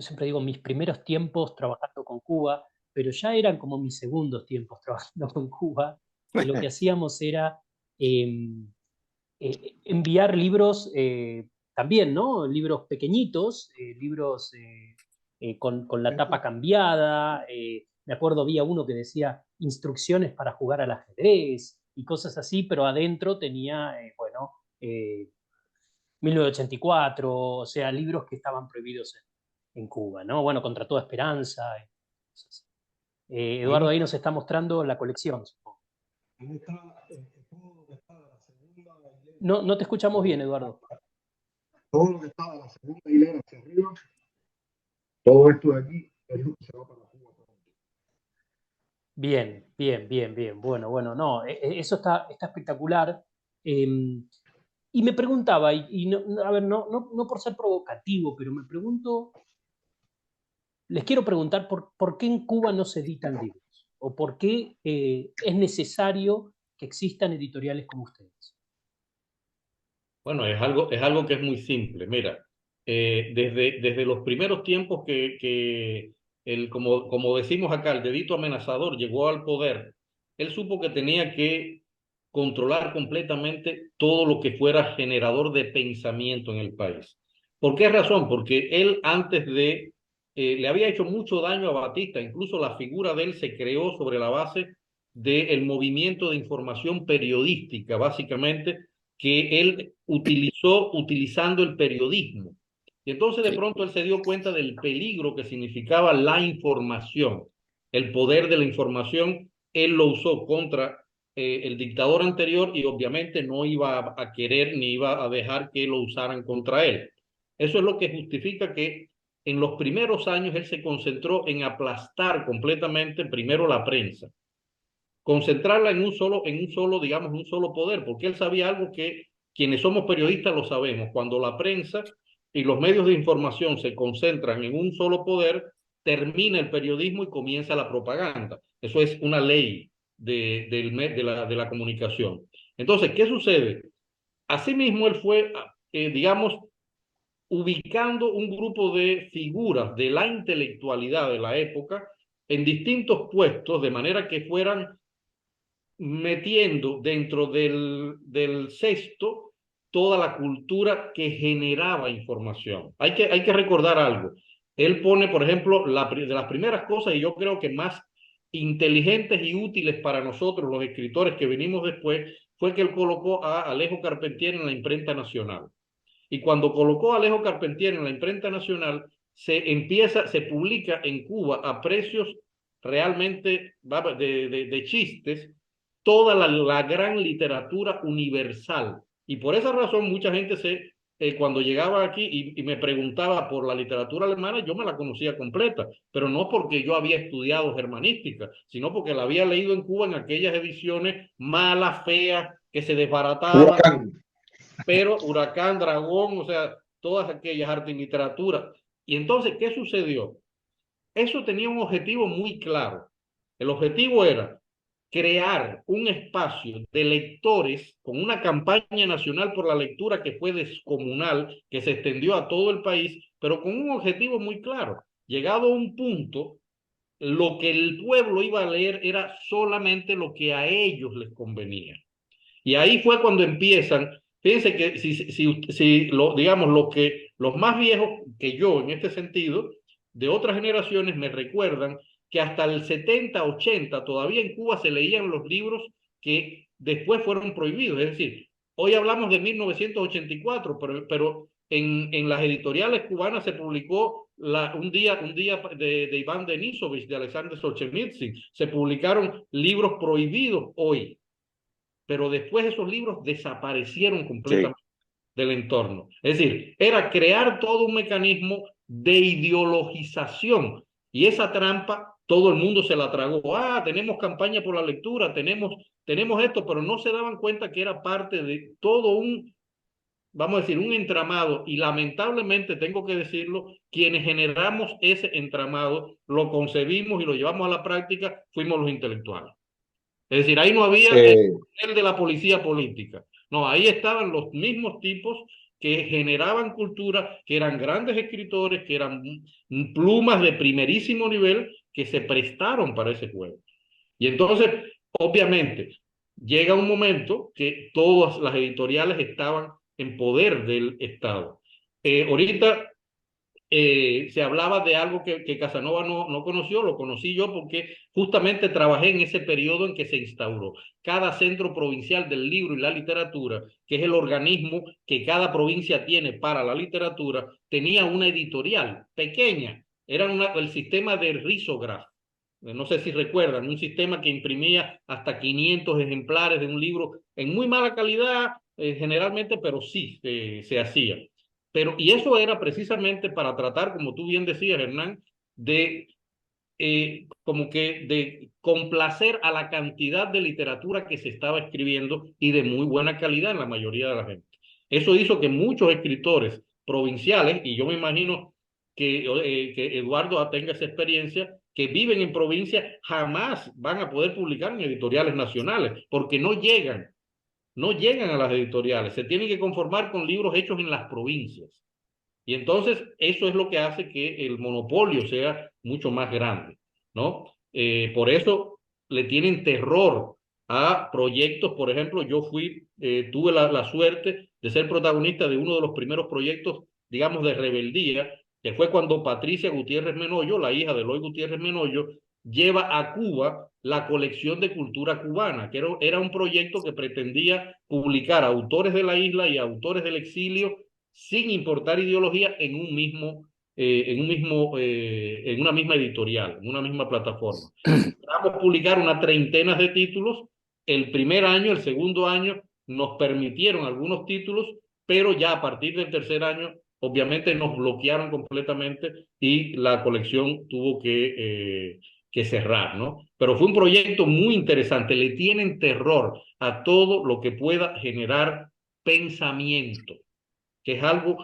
siempre digo, mis primeros tiempos trabajando con Cuba, pero ya eran como mis segundos tiempos trabajando con Cuba, que lo que hacíamos era enviar libros también, ¿no? Libros pequeñitos, libros con la tapa cambiada. Me acuerdo, había uno que decía instrucciones para jugar al ajedrez y cosas así, pero adentro tenía, bueno, 1984, o sea, libros que estaban prohibidos en Cuba, ¿no? Bueno, Contra toda esperanza. Eduardo ahí nos está mostrando la colección, supongo. No, no te escuchamos bien, Eduardo. Todo lo que está de la segunda hilera hacia arriba, todo esto de aquí es lo que se va para Cuba. Bien, bien, bien, bien. Bueno, bueno, no, eso está espectacular. Y me preguntaba, y no, a ver, no por ser provocativo, pero me pregunto, les quiero preguntar por qué en Cuba no se editan libros, o por qué es necesario que existan editoriales como ustedes. Bueno, es algo que es muy simple. Mira, desde los primeros tiempos que como decimos acá, el dedito amenazador llegó al poder, él supo que tenía que controlar completamente todo lo que fuera generador de pensamiento en el país. ¿Por qué razón? Porque él antes le había hecho mucho daño a Batista, incluso la figura de él se creó sobre la base del movimiento de información periodística, básicamente que él utilizó utilizando el periodismo. Y entonces de pronto él se dio cuenta del peligro que significaba la información, el poder de la información. Él lo usó contra el dictador anterior y obviamente no iba a querer ni iba a dejar que lo usaran contra él. Eso es lo que justifica que en los primeros años él se concentró en aplastar completamente primero la prensa, concentrarla en un solo, digamos, un solo poder, porque él sabía algo que quienes somos periodistas lo sabemos: cuando la prensa y los medios de información se concentran en un solo poder, termina el periodismo y comienza la propaganda. Eso es una ley de la comunicación. Entonces, ¿qué sucede? Asimismo, él fue, digamos, ubicando un grupo de figuras de la intelectualidad de la época en distintos puestos, de manera que fueran metiendo dentro del cesto toda la cultura que generaba información. Hay que recordar algo. Él pone, por ejemplo, de las primeras cosas, y yo creo que más inteligentes y útiles para nosotros, los escritores que venimos después, fue que él colocó a Alejo Carpentier en la imprenta nacional. Y cuando colocó a Alejo Carpentier en la imprenta nacional, se publica en Cuba a precios realmente de chistes toda la gran literatura universal. Y por esa razón mucha gente cuando llegaba aquí y me preguntaba por la literatura alemana, yo me la conocía completa, pero no porque yo había estudiado germanística, sino porque la había leído en Cuba en aquellas ediciones malas, feas, que se desbarataban. Pero Huracán, Dragón, o sea, todas aquellas artes y literatura. Y entonces, ¿qué sucedió? eso tenía un objetivo muy claro. El objetivo era crear un espacio de lectores con una campaña nacional por la lectura que fue descomunal, que se extendió a todo el país, pero con un objetivo muy claro. Llegado a un punto, lo que el pueblo iba a leer era solamente lo que a ellos les convenía. Y ahí fue cuando empiezan, fíjense que digamos, los más viejos que yo en este sentido, de otras generaciones me recuerdan que hasta el 70, 80 todavía en Cuba se leían los libros que después fueron prohibidos. Es decir, hoy hablamos de 1984, pero en las editoriales cubanas se publicó un día de Iván Denisovich, de Alexander Solzhenitsyn, se publicaron libros prohibidos hoy, pero después esos libros desaparecieron completamente del entorno. Es decir, era crear todo un mecanismo de ideologización, y esa trampa todo el mundo se la tragó. Ah, tenemos campaña por la lectura, tenemos esto, pero no se daban cuenta que era parte de todo un, vamos a decir, un entramado, y lamentablemente tengo que decirlo, quienes generamos ese entramado, lo concebimos y lo llevamos a la práctica, fuimos los intelectuales. Es decir, ahí no había el de la policía política. No, ahí estaban los mismos tipos que generaban cultura, que eran grandes escritores, que eran plumas de primerísimo nivel, que se prestaron para ese juego. Y entonces, obviamente, llega un momento que todas las editoriales estaban en poder del Estado. Ahorita se hablaba de algo que Casanova no conoció, lo conocí yo porque justamente trabajé en ese periodo en que se instauró. Cada centro provincial del libro y la literatura, que es el organismo que cada provincia tiene para la literatura, tenía una editorial pequeña. Era el sistema de risógrafo. No sé si recuerdan, un sistema que imprimía hasta 500 ejemplares de un libro en muy mala calidad, generalmente, pero sí se hacía. Y eso era precisamente para tratar, como tú bien decías, Hernán, de como que de complacer a la cantidad de literatura que se estaba escribiendo y de muy buena calidad en la mayoría de la gente. Eso hizo que muchos escritores provinciales, y yo me imagino que Eduardo tenga esa experiencia, que viven en provincia, jamás van a poder publicar en editoriales nacionales, porque no llegan a las editoriales, se tienen que conformar con libros hechos en las provincias. Y entonces eso es lo que hace que el monopolio sea mucho más grande, ¿no? Por eso le tienen terror a proyectos. Por ejemplo, yo tuve la suerte de ser protagonista de uno de los primeros proyectos, digamos, de rebeldía, que fue cuando Patricia Gutiérrez Menoyo, la hija de Eloy Gutiérrez Menoyo, lleva a Cuba la colección de cultura cubana, que era un proyecto que pretendía publicar autores de la isla y autores del exilio sin importar ideología en una misma editorial, en una misma plataforma. Vamos a publicar una treintena de títulos. El primer año, el segundo año, nos permitieron algunos títulos, pero ya a partir del tercer año, obviamente nos bloquearon completamente y la colección tuvo que cerrar, ¿no? Pero fue un proyecto muy interesante. Le tienen terror a todo lo que pueda generar pensamiento, que es algo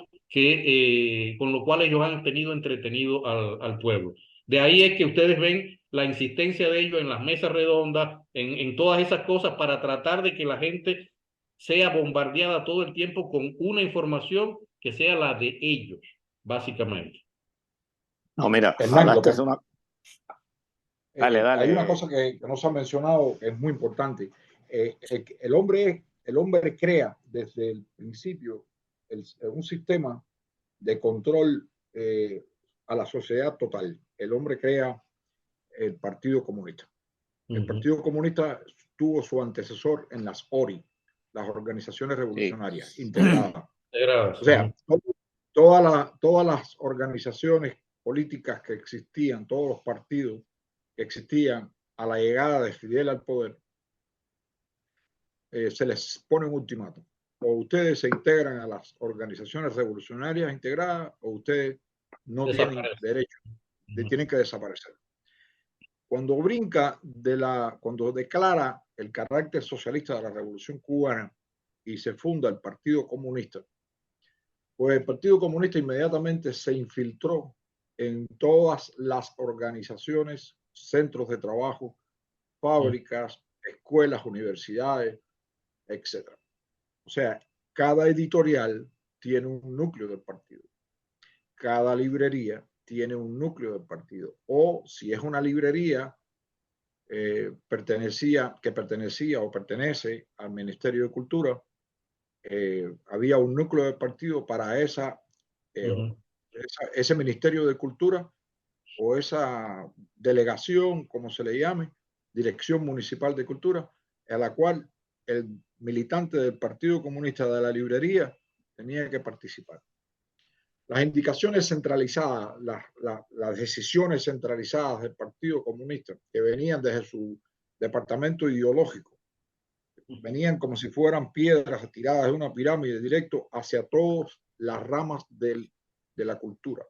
con lo cual ellos han tenido entretenido al pueblo. De ahí es que ustedes ven la insistencia de ellos en las mesas redondas, en todas esas cosas, para tratar de que la gente sea bombardeada todo el tiempo con una información que sea la de ellos, básicamente. No, mira, Hernán, Dale. hay una cosa que no se ha mencionado, que es muy importante. El hombre crea desde el principio un sistema de control a la sociedad total. El hombre crea el Partido Comunista. El Partido Comunista tuvo su antecesor en las ORI, las organizaciones revolucionarias integradas. O sea, todas las organizaciones políticas que existían, todos los partidos que existían a la llegada de Fidel al poder, se les pone un ultimátum. O ustedes se integran a las organizaciones revolucionarias integradas, o ustedes no tienen derecho, tienen que desaparecer. Cuando cuando declara el carácter socialista de la Revolución Cubana y se funda el Partido Comunista, pues el Partido Comunista inmediatamente se infiltró en todas las organizaciones, centros de trabajo, fábricas, escuelas, universidades, etc. O sea, cada editorial tiene un núcleo del partido. Cada librería tiene un núcleo del partido. O si es una librería que pertenecía o pertenece al Ministerio de Cultura, había un núcleo del partido para ese Ministerio de Cultura o esa delegación, como se le llame, Dirección Municipal de Cultura, a la cual el militante del Partido Comunista de la librería tenía que participar. Las indicaciones centralizadas, las decisiones centralizadas del Partido Comunista que venían desde su departamento ideológico, venían como si fueran piedras tiradas de una pirámide directo hacia todas las ramas de la cultura.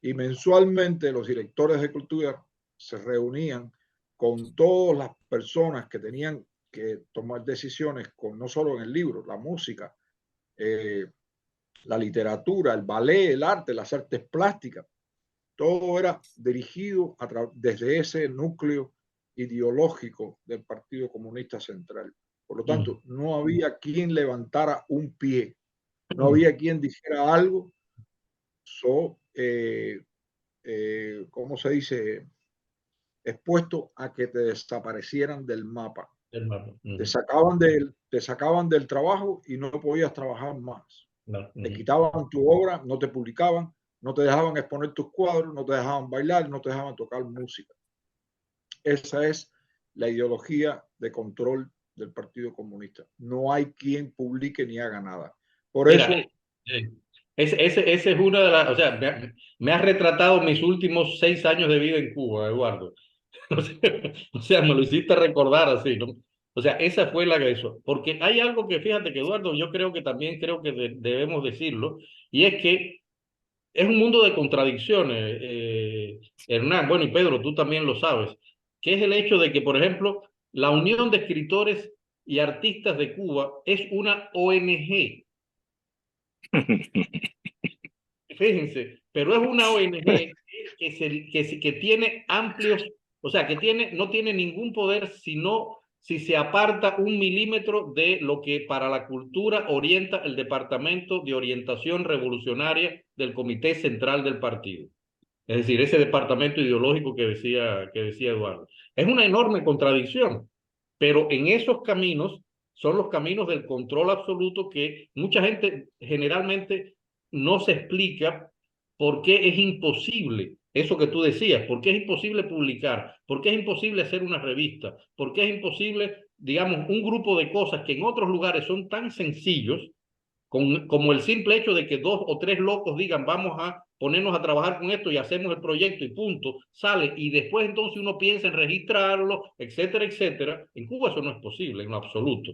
Y mensualmente los directores de cultura se reunían con todas las personas que tenían que tomar decisiones, no solo en el libro, la música, la literatura, el ballet, el arte, las artes plásticas. Todo era dirigido desde ese núcleo ideológico del Partido Comunista Central. Por lo tanto, no había quien levantara un pie, no había quien dijera algo ¿cómo se dice? Expuesto a que te desaparecieran del mapa. Te sacaban del trabajo y no podías trabajar más. Te quitaban tu obra, no te publicaban, no te dejaban exponer tus cuadros, no te dejaban bailar, no te dejaban tocar música. Esa es la ideología de control del Partido Comunista. No hay quien publique ni haga nada. Por eso... Ese es una de las, o sea, me ha retratado mis últimos 6 años de vida en Cuba, Eduardo. O sea, me lo hiciste recordar así, ¿no? O sea, esa fue la que hizo. Porque hay algo que, fíjate que Eduardo, yo creo que también debemos decirlo, y es que es un mundo de contradicciones, Hernán, bueno, y Pedro, tú también lo sabes, que es el hecho de que, por ejemplo, la Unión de Escritores y Artistas de Cuba es una ONG. Fíjense, pero es una ONG que tiene amplios, o sea, no tiene ningún poder sino si se aparta 1 milímetro de lo que para la cultura orienta el Departamento de Orientación Revolucionaria del Comité Central del Partido. Es decir, ese departamento ideológico que decía Eduardo. Es una enorme contradicción, pero en esos caminos son los caminos del control absoluto que mucha gente generalmente no se explica por qué es imposible eso que tú decías, por qué es imposible publicar, por qué es imposible hacer una revista, por qué es imposible, digamos, un grupo de cosas que en otros lugares son tan sencillos como el simple hecho de que 2 o 3 locos digan vamos a ponernos a trabajar con esto y hacemos el proyecto y punto, sale y después entonces uno piensa en registrarlo, etcétera, etcétera. En Cuba eso no es posible en lo absoluto,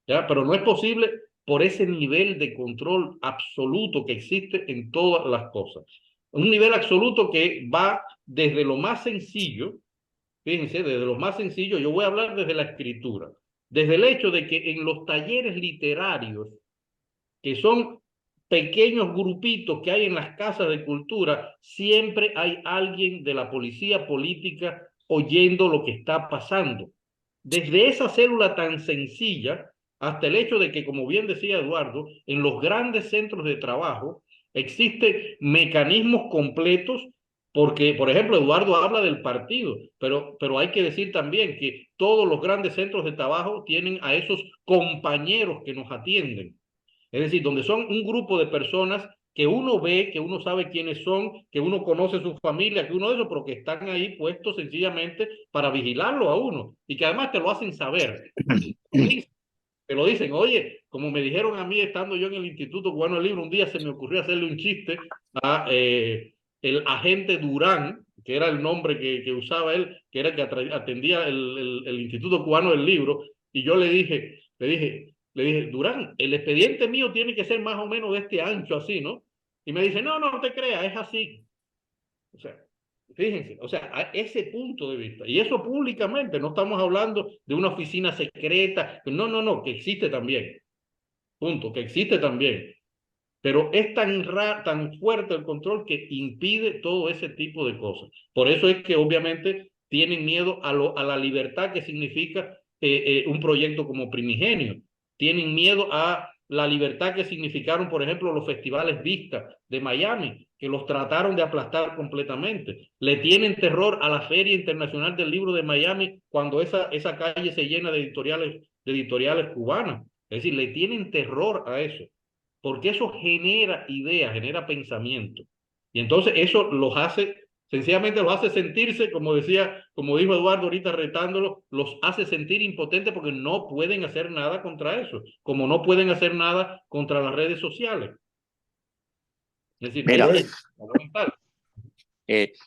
¿ya? Pero no es posible por ese nivel de control absoluto que existe en todas las cosas. Un nivel absoluto que va desde lo más sencillo, fíjense, desde lo más sencillo, yo voy a hablar desde la escritura, desde el hecho de que en los talleres literarios, que son pequeños grupitos que hay en las casas de cultura, siempre hay alguien de la policía política oyendo lo que está pasando. Desde esa célula tan sencilla hasta el hecho de que, como bien decía Eduardo, en los grandes centros de trabajo existen mecanismos completos, porque, por ejemplo, Eduardo habla del partido, pero hay que decir también que todos los grandes centros de trabajo tienen a esos compañeros que nos atienden. Es decir, donde son un grupo de personas que uno ve, que uno sabe quiénes son, que uno conoce su familia, que uno de esos, pero que están ahí puestos sencillamente para vigilarlo a uno y que además te lo hacen saber. Te lo dicen, oye, como me dijeron a mí estando yo en el Instituto Cubano del Libro, un día se me ocurrió hacerle un chiste a el agente Durán, que era el nombre que usaba él, que era el que atendía el Instituto Cubano del Libro, y yo le dije, Durán, el expediente mío tiene que ser más o menos de este ancho, así, ¿no? Y me dice, no, no te creas, es así. O sea, fíjense, o sea, a ese punto de vista. Y eso públicamente, no estamos hablando de una oficina secreta. No, no, no, que existe también. Punto, que existe también. pero es tan fuerte el control que impide todo ese tipo de cosas. Por eso es que obviamente tienen miedo a la libertad que significa un proyecto como Primigenio. Tienen miedo a la libertad que significaron, por ejemplo, los festivales Vista de Miami, que los trataron de aplastar completamente. Le tienen terror a la Feria Internacional del Libro de Miami cuando esa calle se llena de editoriales cubanas. Es decir, le tienen terror a eso, porque eso genera ideas, genera pensamiento. Y entonces eso los hace, sencillamente los hace sentirse, como dijo Eduardo ahorita retándolo, los hace sentir impotentes porque no pueden hacer nada contra eso, como no pueden hacer nada contra las redes sociales. Es decir, Mira, es fundamental.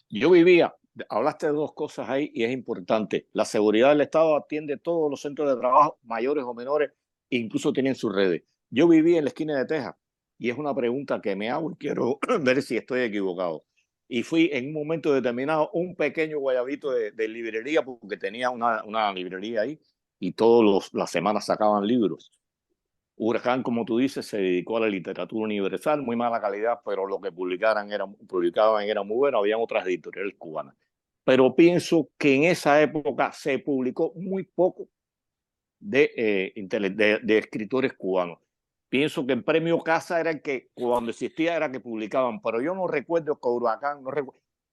Yo vivía, hablaste de dos cosas ahí y es importante. La seguridad del Estado atiende todos los centros de trabajo, mayores o menores, incluso tienen sus redes. Yo vivía en la esquina de Texas y es una pregunta que me hago y quiero ver si estoy equivocado. Y fui en un momento determinado un pequeño guayabito de librería porque tenía una librería ahí y todas las semanas sacaban libros. Huracán, como tú dices, se dedicó a la literatura universal, muy mala calidad, pero lo que publicaban era muy bueno, habían otras editoriales cubanas. Pero pienso que en esa época se publicó muy poco de escritores cubanos. Pienso que el premio Casa era el que, cuando existía, era que publicaban, pero yo no recuerdo que Huracán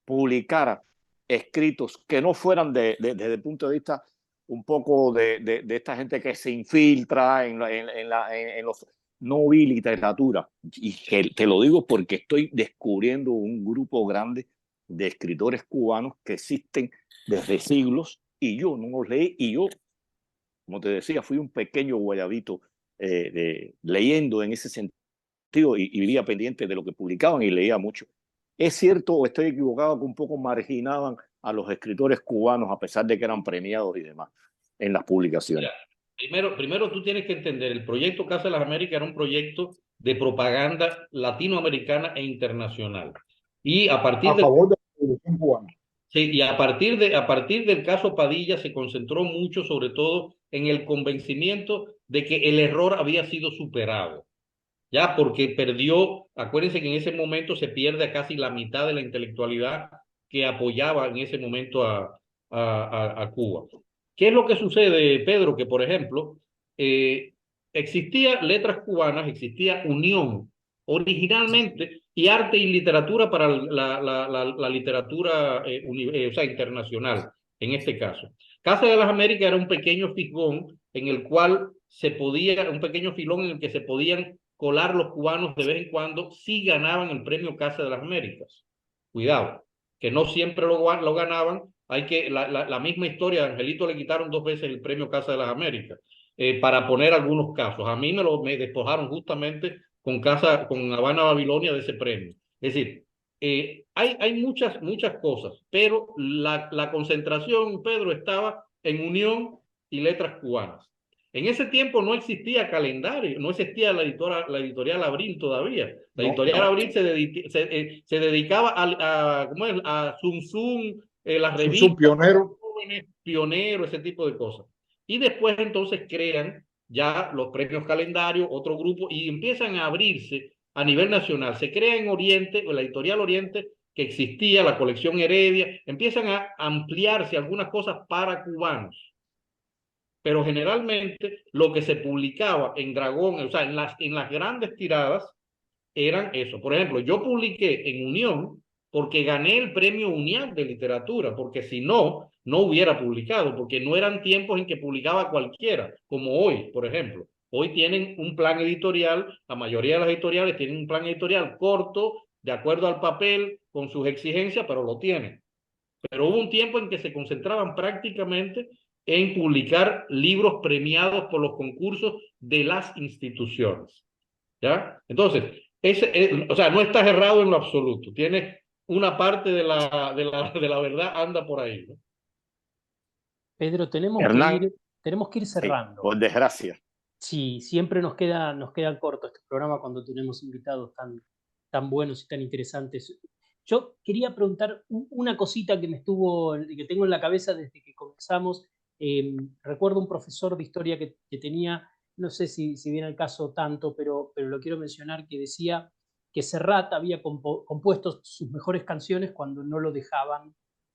publicara escritos que no fueran desde el punto de vista un poco de esta gente que se infiltra en los... No vi literatura, y te lo digo porque estoy descubriendo un grupo grande de escritores cubanos que existen desde siglos y yo no los leí, y yo, como te decía, fui un pequeño guayabito leyendo en ese sentido y vivía pendiente de lo que publicaban y leía mucho. ¿Es cierto o estoy equivocado que un poco marginaban a los escritores cubanos a pesar de que eran premiados y demás en las publicaciones? Primero tú tienes que entender, el proyecto Casa de las Américas era un proyecto de propaganda latinoamericana e internacional. Y a partir A favor de la Revolución Cubana. Sí, y a partir del caso Padilla se concentró mucho, sobre todo, en el convencimiento de que el error había sido superado. Ya, porque acuérdense que en ese momento se pierde casi la mitad de la intelectualidad que apoyaba en ese momento a Cuba. ¿Qué es lo que sucede, Pedro? Que, por ejemplo, existía Letras Cubanas, existía Unión originalmente, y arte y literatura para la literatura o sea, internacional, en este caso. Casa de las Américas era un pequeño fisgón en el cual un pequeño filón en el que se podían colar los cubanos de vez en cuando si ganaban el premio Casa de las Américas. Cuidado, que no siempre lo ganaban. La misma historia, a Angelito le quitaron 2 veces el premio Casa de las Américas, para poner algunos casos. A mí me despojaron justamente con Habana Babilonia de ese premio. Es decir, hay muchas cosas, pero la concentración, Pedro, estaba en Unión y Letras Cubanas. En ese tiempo no existía calendario, no existía la editorial Abril todavía. La editorial Abril se dedicaba a Zum Zum, las revistas, Pionero. jóvenes, Pionero, ese tipo de cosas. Y después entonces crean ya los premios calendario, otro grupo, y empiezan a abrirse a nivel nacional. Se crea en Oriente, la editorial Oriente, que existía, la colección Heredia, empiezan a ampliarse algunas cosas para cubanos. Pero generalmente lo que se publicaba en Dragón, o sea, en las grandes tiradas, eran eso. Por ejemplo, yo publiqué en Unión porque gané el premio UNIAC de literatura, porque si no, no hubiera publicado, porque no eran tiempos en que publicaba cualquiera, como hoy, por ejemplo. Hoy tienen un plan editorial, la mayoría de las editoriales tienen un plan editorial corto, de acuerdo al papel, con sus exigencias, pero lo tienen. Pero hubo un tiempo en que se concentraban prácticamente en publicar libros premiados por los concursos de las instituciones. ¿Ya? Entonces, o sea, no estás errado en lo absoluto. Tienes una parte de la verdad, anda por ahí, ¿no? Pedro, Hernán, tenemos que ir sí, cerrando. por desgracia. Sí, siempre nos queda corto este programa cuando tenemos invitados tan buenos y tan interesantes. Yo quería preguntar una cosita que tengo en la cabeza desde que comenzamos. Recuerdo un profesor de historia que tenía, no sé si viene al caso tanto, pero lo quiero mencionar, que decía que Serrat había compuesto sus mejores canciones cuando no lo dejaban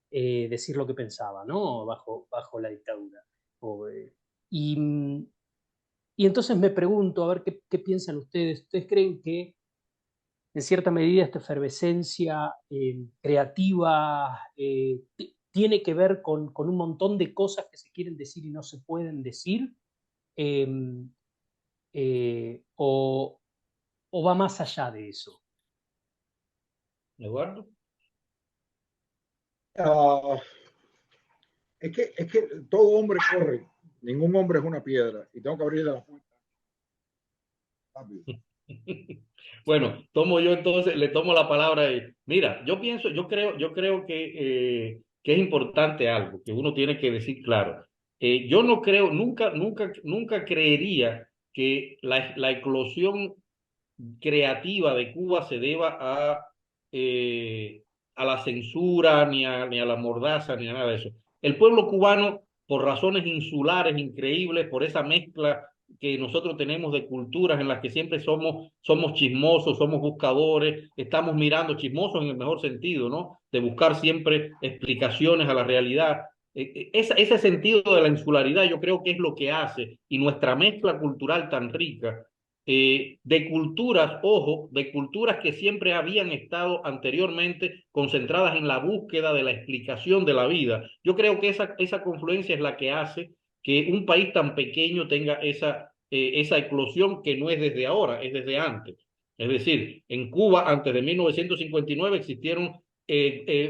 decir lo que pensaba, ¿no? Bajo la dictadura. Y, y entonces me pregunto, a ver qué piensan ustedes. ¿Ustedes creen que en cierta medida esta efervescencia creativa tiene que ver con un montón de cosas que se quieren decir y no se pueden decir? Eh, o va más allá de eso? Eduardo. Ah, es que todo hombre corre, ningún hombre es una piedra y tengo que abrirle la puerta rápido. Bueno, tomo yo entonces, le tomo la palabra ahí. Mira, yo creo que es importante algo que uno tiene que decir claro. Yo no creo, nunca creería que la eclosión creativa de Cuba se deba eh, a la censura, ni a la mordaza, ni a nada de eso. El pueblo cubano, por razones insulares increíbles, por esa mezcla que nosotros tenemos de culturas en las que siempre somos chismosos, somos buscadores, estamos mirando chismosos en el mejor sentido, ¿no? De buscar siempre explicaciones a la realidad. Ese sentido de la insularidad yo creo que es lo que hace, y nuestra mezcla cultural tan rica, de culturas, ojo, de culturas que siempre habían estado anteriormente concentradas en la búsqueda de la explicación de la vida. Yo creo que esa confluencia es la que hace que un país tan pequeño tenga esa eclosión, que no es desde ahora, es desde antes. Es decir, en Cuba, antes de 1959, existieron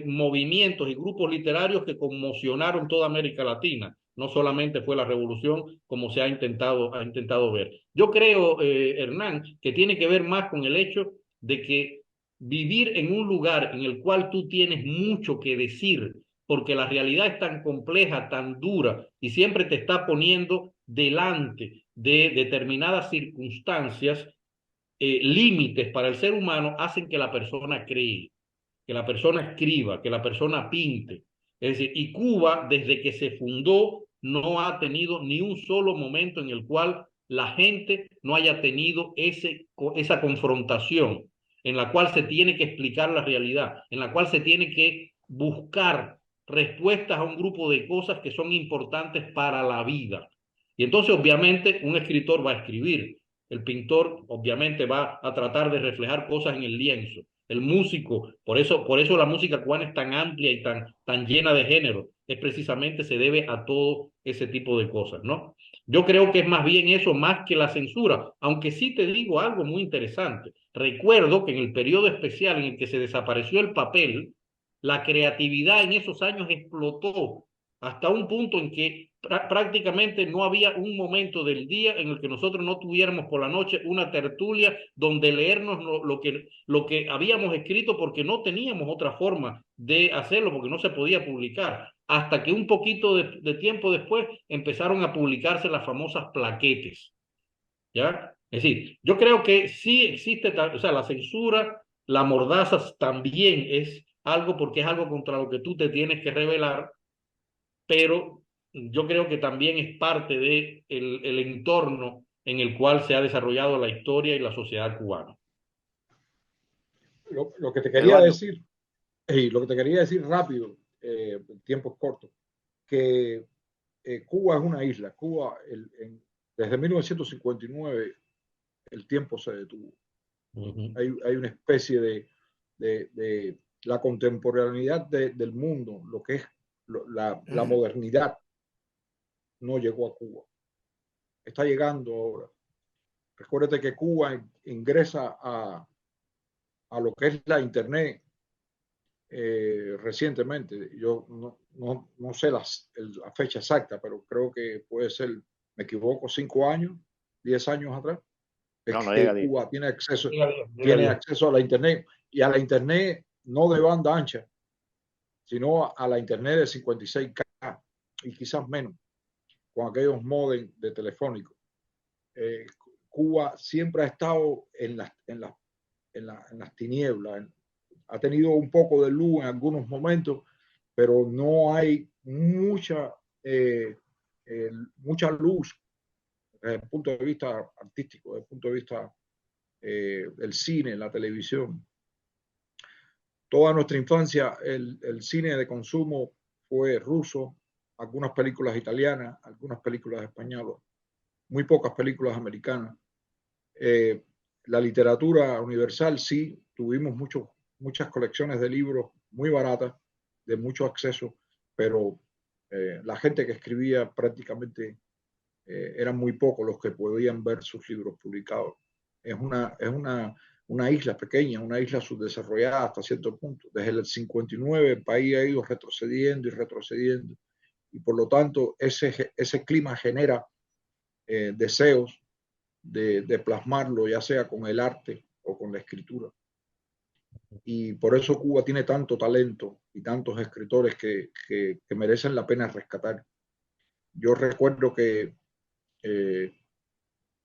movimientos y grupos literarios que conmocionaron toda América Latina. No solamente fue la revolución como se ha intentado ver. Yo creo, Hernán, que tiene que ver más con el hecho de que vivir en un lugar en el cual tú tienes mucho que decir, porque la realidad es tan compleja, tan dura, y siempre te está poniendo delante de determinadas circunstancias, límites para el ser humano, hacen que la persona cree, que la persona escriba, que la persona pinte. Es decir, y Cuba, desde que se fundó, no ha tenido ni un solo momento en el cual la gente no haya tenido esa confrontación, en la cual se tiene que explicar la realidad, en la cual se tiene que buscar respuestas a un grupo de cosas que son importantes para la vida. Y entonces, obviamente, un escritor va a escribir, el pintor, obviamente, va a tratar de reflejar cosas en el lienzo, el músico, por eso la música cubana es tan amplia y tan llena de género, es precisamente, se debe a todo ese tipo de cosas, ¿no? Yo creo que es más bien eso, más que la censura, aunque sí te digo algo muy interesante. Recuerdo que en el periodo especial en el que se desapareció el papel, la creatividad en esos años explotó hasta un punto en que prácticamente no había un momento del día en el que nosotros no tuviéramos por la noche una tertulia donde leernos lo que habíamos escrito, porque no teníamos otra forma de hacerlo, porque no se podía publicar. Hasta que un poquito de tiempo después empezaron a publicarse las famosas plaquetes, ¿ya? Es decir, yo creo que sí existe, o sea, la censura, la mordaza también es algo, porque es algo contra lo que tú te tienes que rebelar, pero yo creo que también es parte de el entorno en el cual se ha desarrollado la historia y la sociedad cubana. Lo que te quería Eduardo, decir, y lo que te quería decir rápido, tiempos cortos, que Cuba es una isla. Cuba, desde 1959, el tiempo se detuvo. Hay una especie de la contemporaneidad del mundo, lo que es la modernidad, no llegó a Cuba. Está llegando ahora. Recuérdate que Cuba ingresa a lo que es la Internet recientemente. Yo no sé la fecha exacta, pero creo que puede ser, me equivoco, 5 años, 10 años atrás. Es no que llega a 10. Cuba tiene acceso, Llega acceso a la Internet, y a la Internet no de banda ancha, sino a la Internet de 56K y quizás menos, con aquellos modems de telefónico. Cuba siempre ha estado en las tinieblas, ha tenido un poco de luz en algunos momentos, pero no hay mucha luz desde el punto de vista artístico, desde el punto de vista el cine, la televisión. Toda nuestra infancia el cine de consumo fue ruso, algunas películas italianas, algunas películas españolas, muy pocas películas americanas. La literatura universal sí, tuvimos muchas colecciones de libros muy baratas, de mucho acceso, pero la gente que escribía prácticamente eran muy pocos los que podían ver sus libros publicados. Es una isla pequeña, una isla subdesarrollada hasta cierto punto. Desde el 59 el país ha ido retrocediendo y retrocediendo, y por lo tanto ese clima genera deseos de plasmarlo, ya sea con el arte o con la escritura. Y por eso Cuba tiene tanto talento y tantos escritores que merecen la pena rescatar. Yo recuerdo que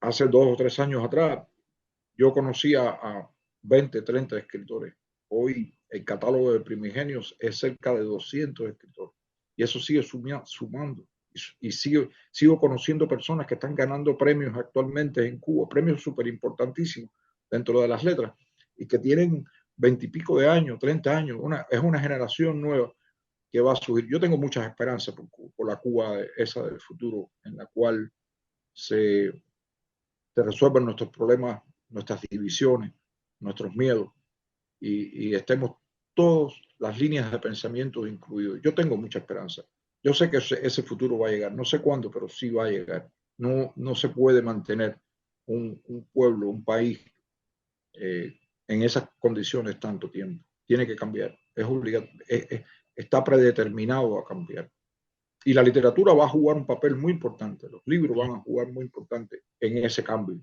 hace 2 o 3 años atrás yo conocía a 20, 30 escritores. Hoy el catálogo de Primigenios es cerca de 200 escritores. Y eso sigue sumando. Y sigo conociendo personas que están ganando premios actualmente en Cuba, premios súper importantísimos dentro de las letras, y que tienen 20 y pico de años, 30 años. Es una generación nueva que va a surgir. Yo tengo muchas esperanzas por la Cuba esa del futuro, en la cual se resuelven nuestros problemas, nuestras divisiones, nuestros miedos, y estemos todas las líneas de pensamiento incluidos. Yo tengo mucha esperanza. Yo sé que ese futuro va a llegar, no sé cuándo, pero sí va a llegar. No se puede mantener un pueblo, un país en esas condiciones tanto tiempo. Tiene que cambiar. Es obligado, está predeterminado a cambiar. Y la literatura va a jugar un papel muy importante. Los libros van a jugar muy importante en ese cambio.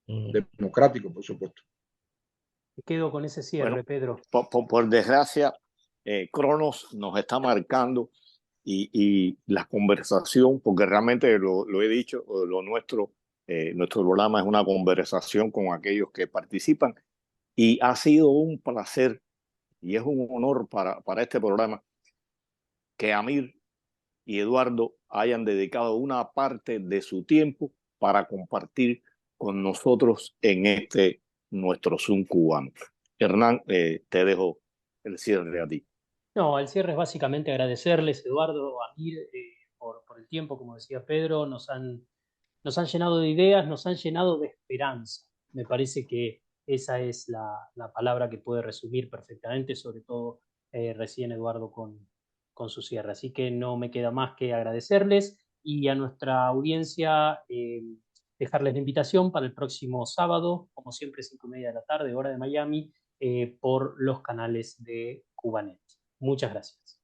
Democrático, por supuesto. Me quedo con ese cierre, Bueno, Pedro. Por desgracia, Cronos nos está marcando y la conversación, porque realmente lo he dicho, nuestro programa es una conversación con aquellos que participan, y ha sido un placer y es un honor para este programa que Amir y Eduardo hayan dedicado una parte de su tiempo para compartir con nosotros en nuestro Zoom cubano. Hernán, te dejo el cierre a ti. No, el cierre es básicamente agradecerles, Eduardo, Amir, por el tiempo, como decía Pedro, nos han llenado de ideas, nos han llenado de esperanza. Me parece que esa es la palabra que puede resumir perfectamente, sobre todo recién Eduardo con su cierre. Así que no me queda más que agradecerles, y a nuestra audiencia dejarles la invitación para el próximo sábado, como siempre, 5:30 de la tarde, hora de Miami, por los canales de Cubanet. Muchas gracias.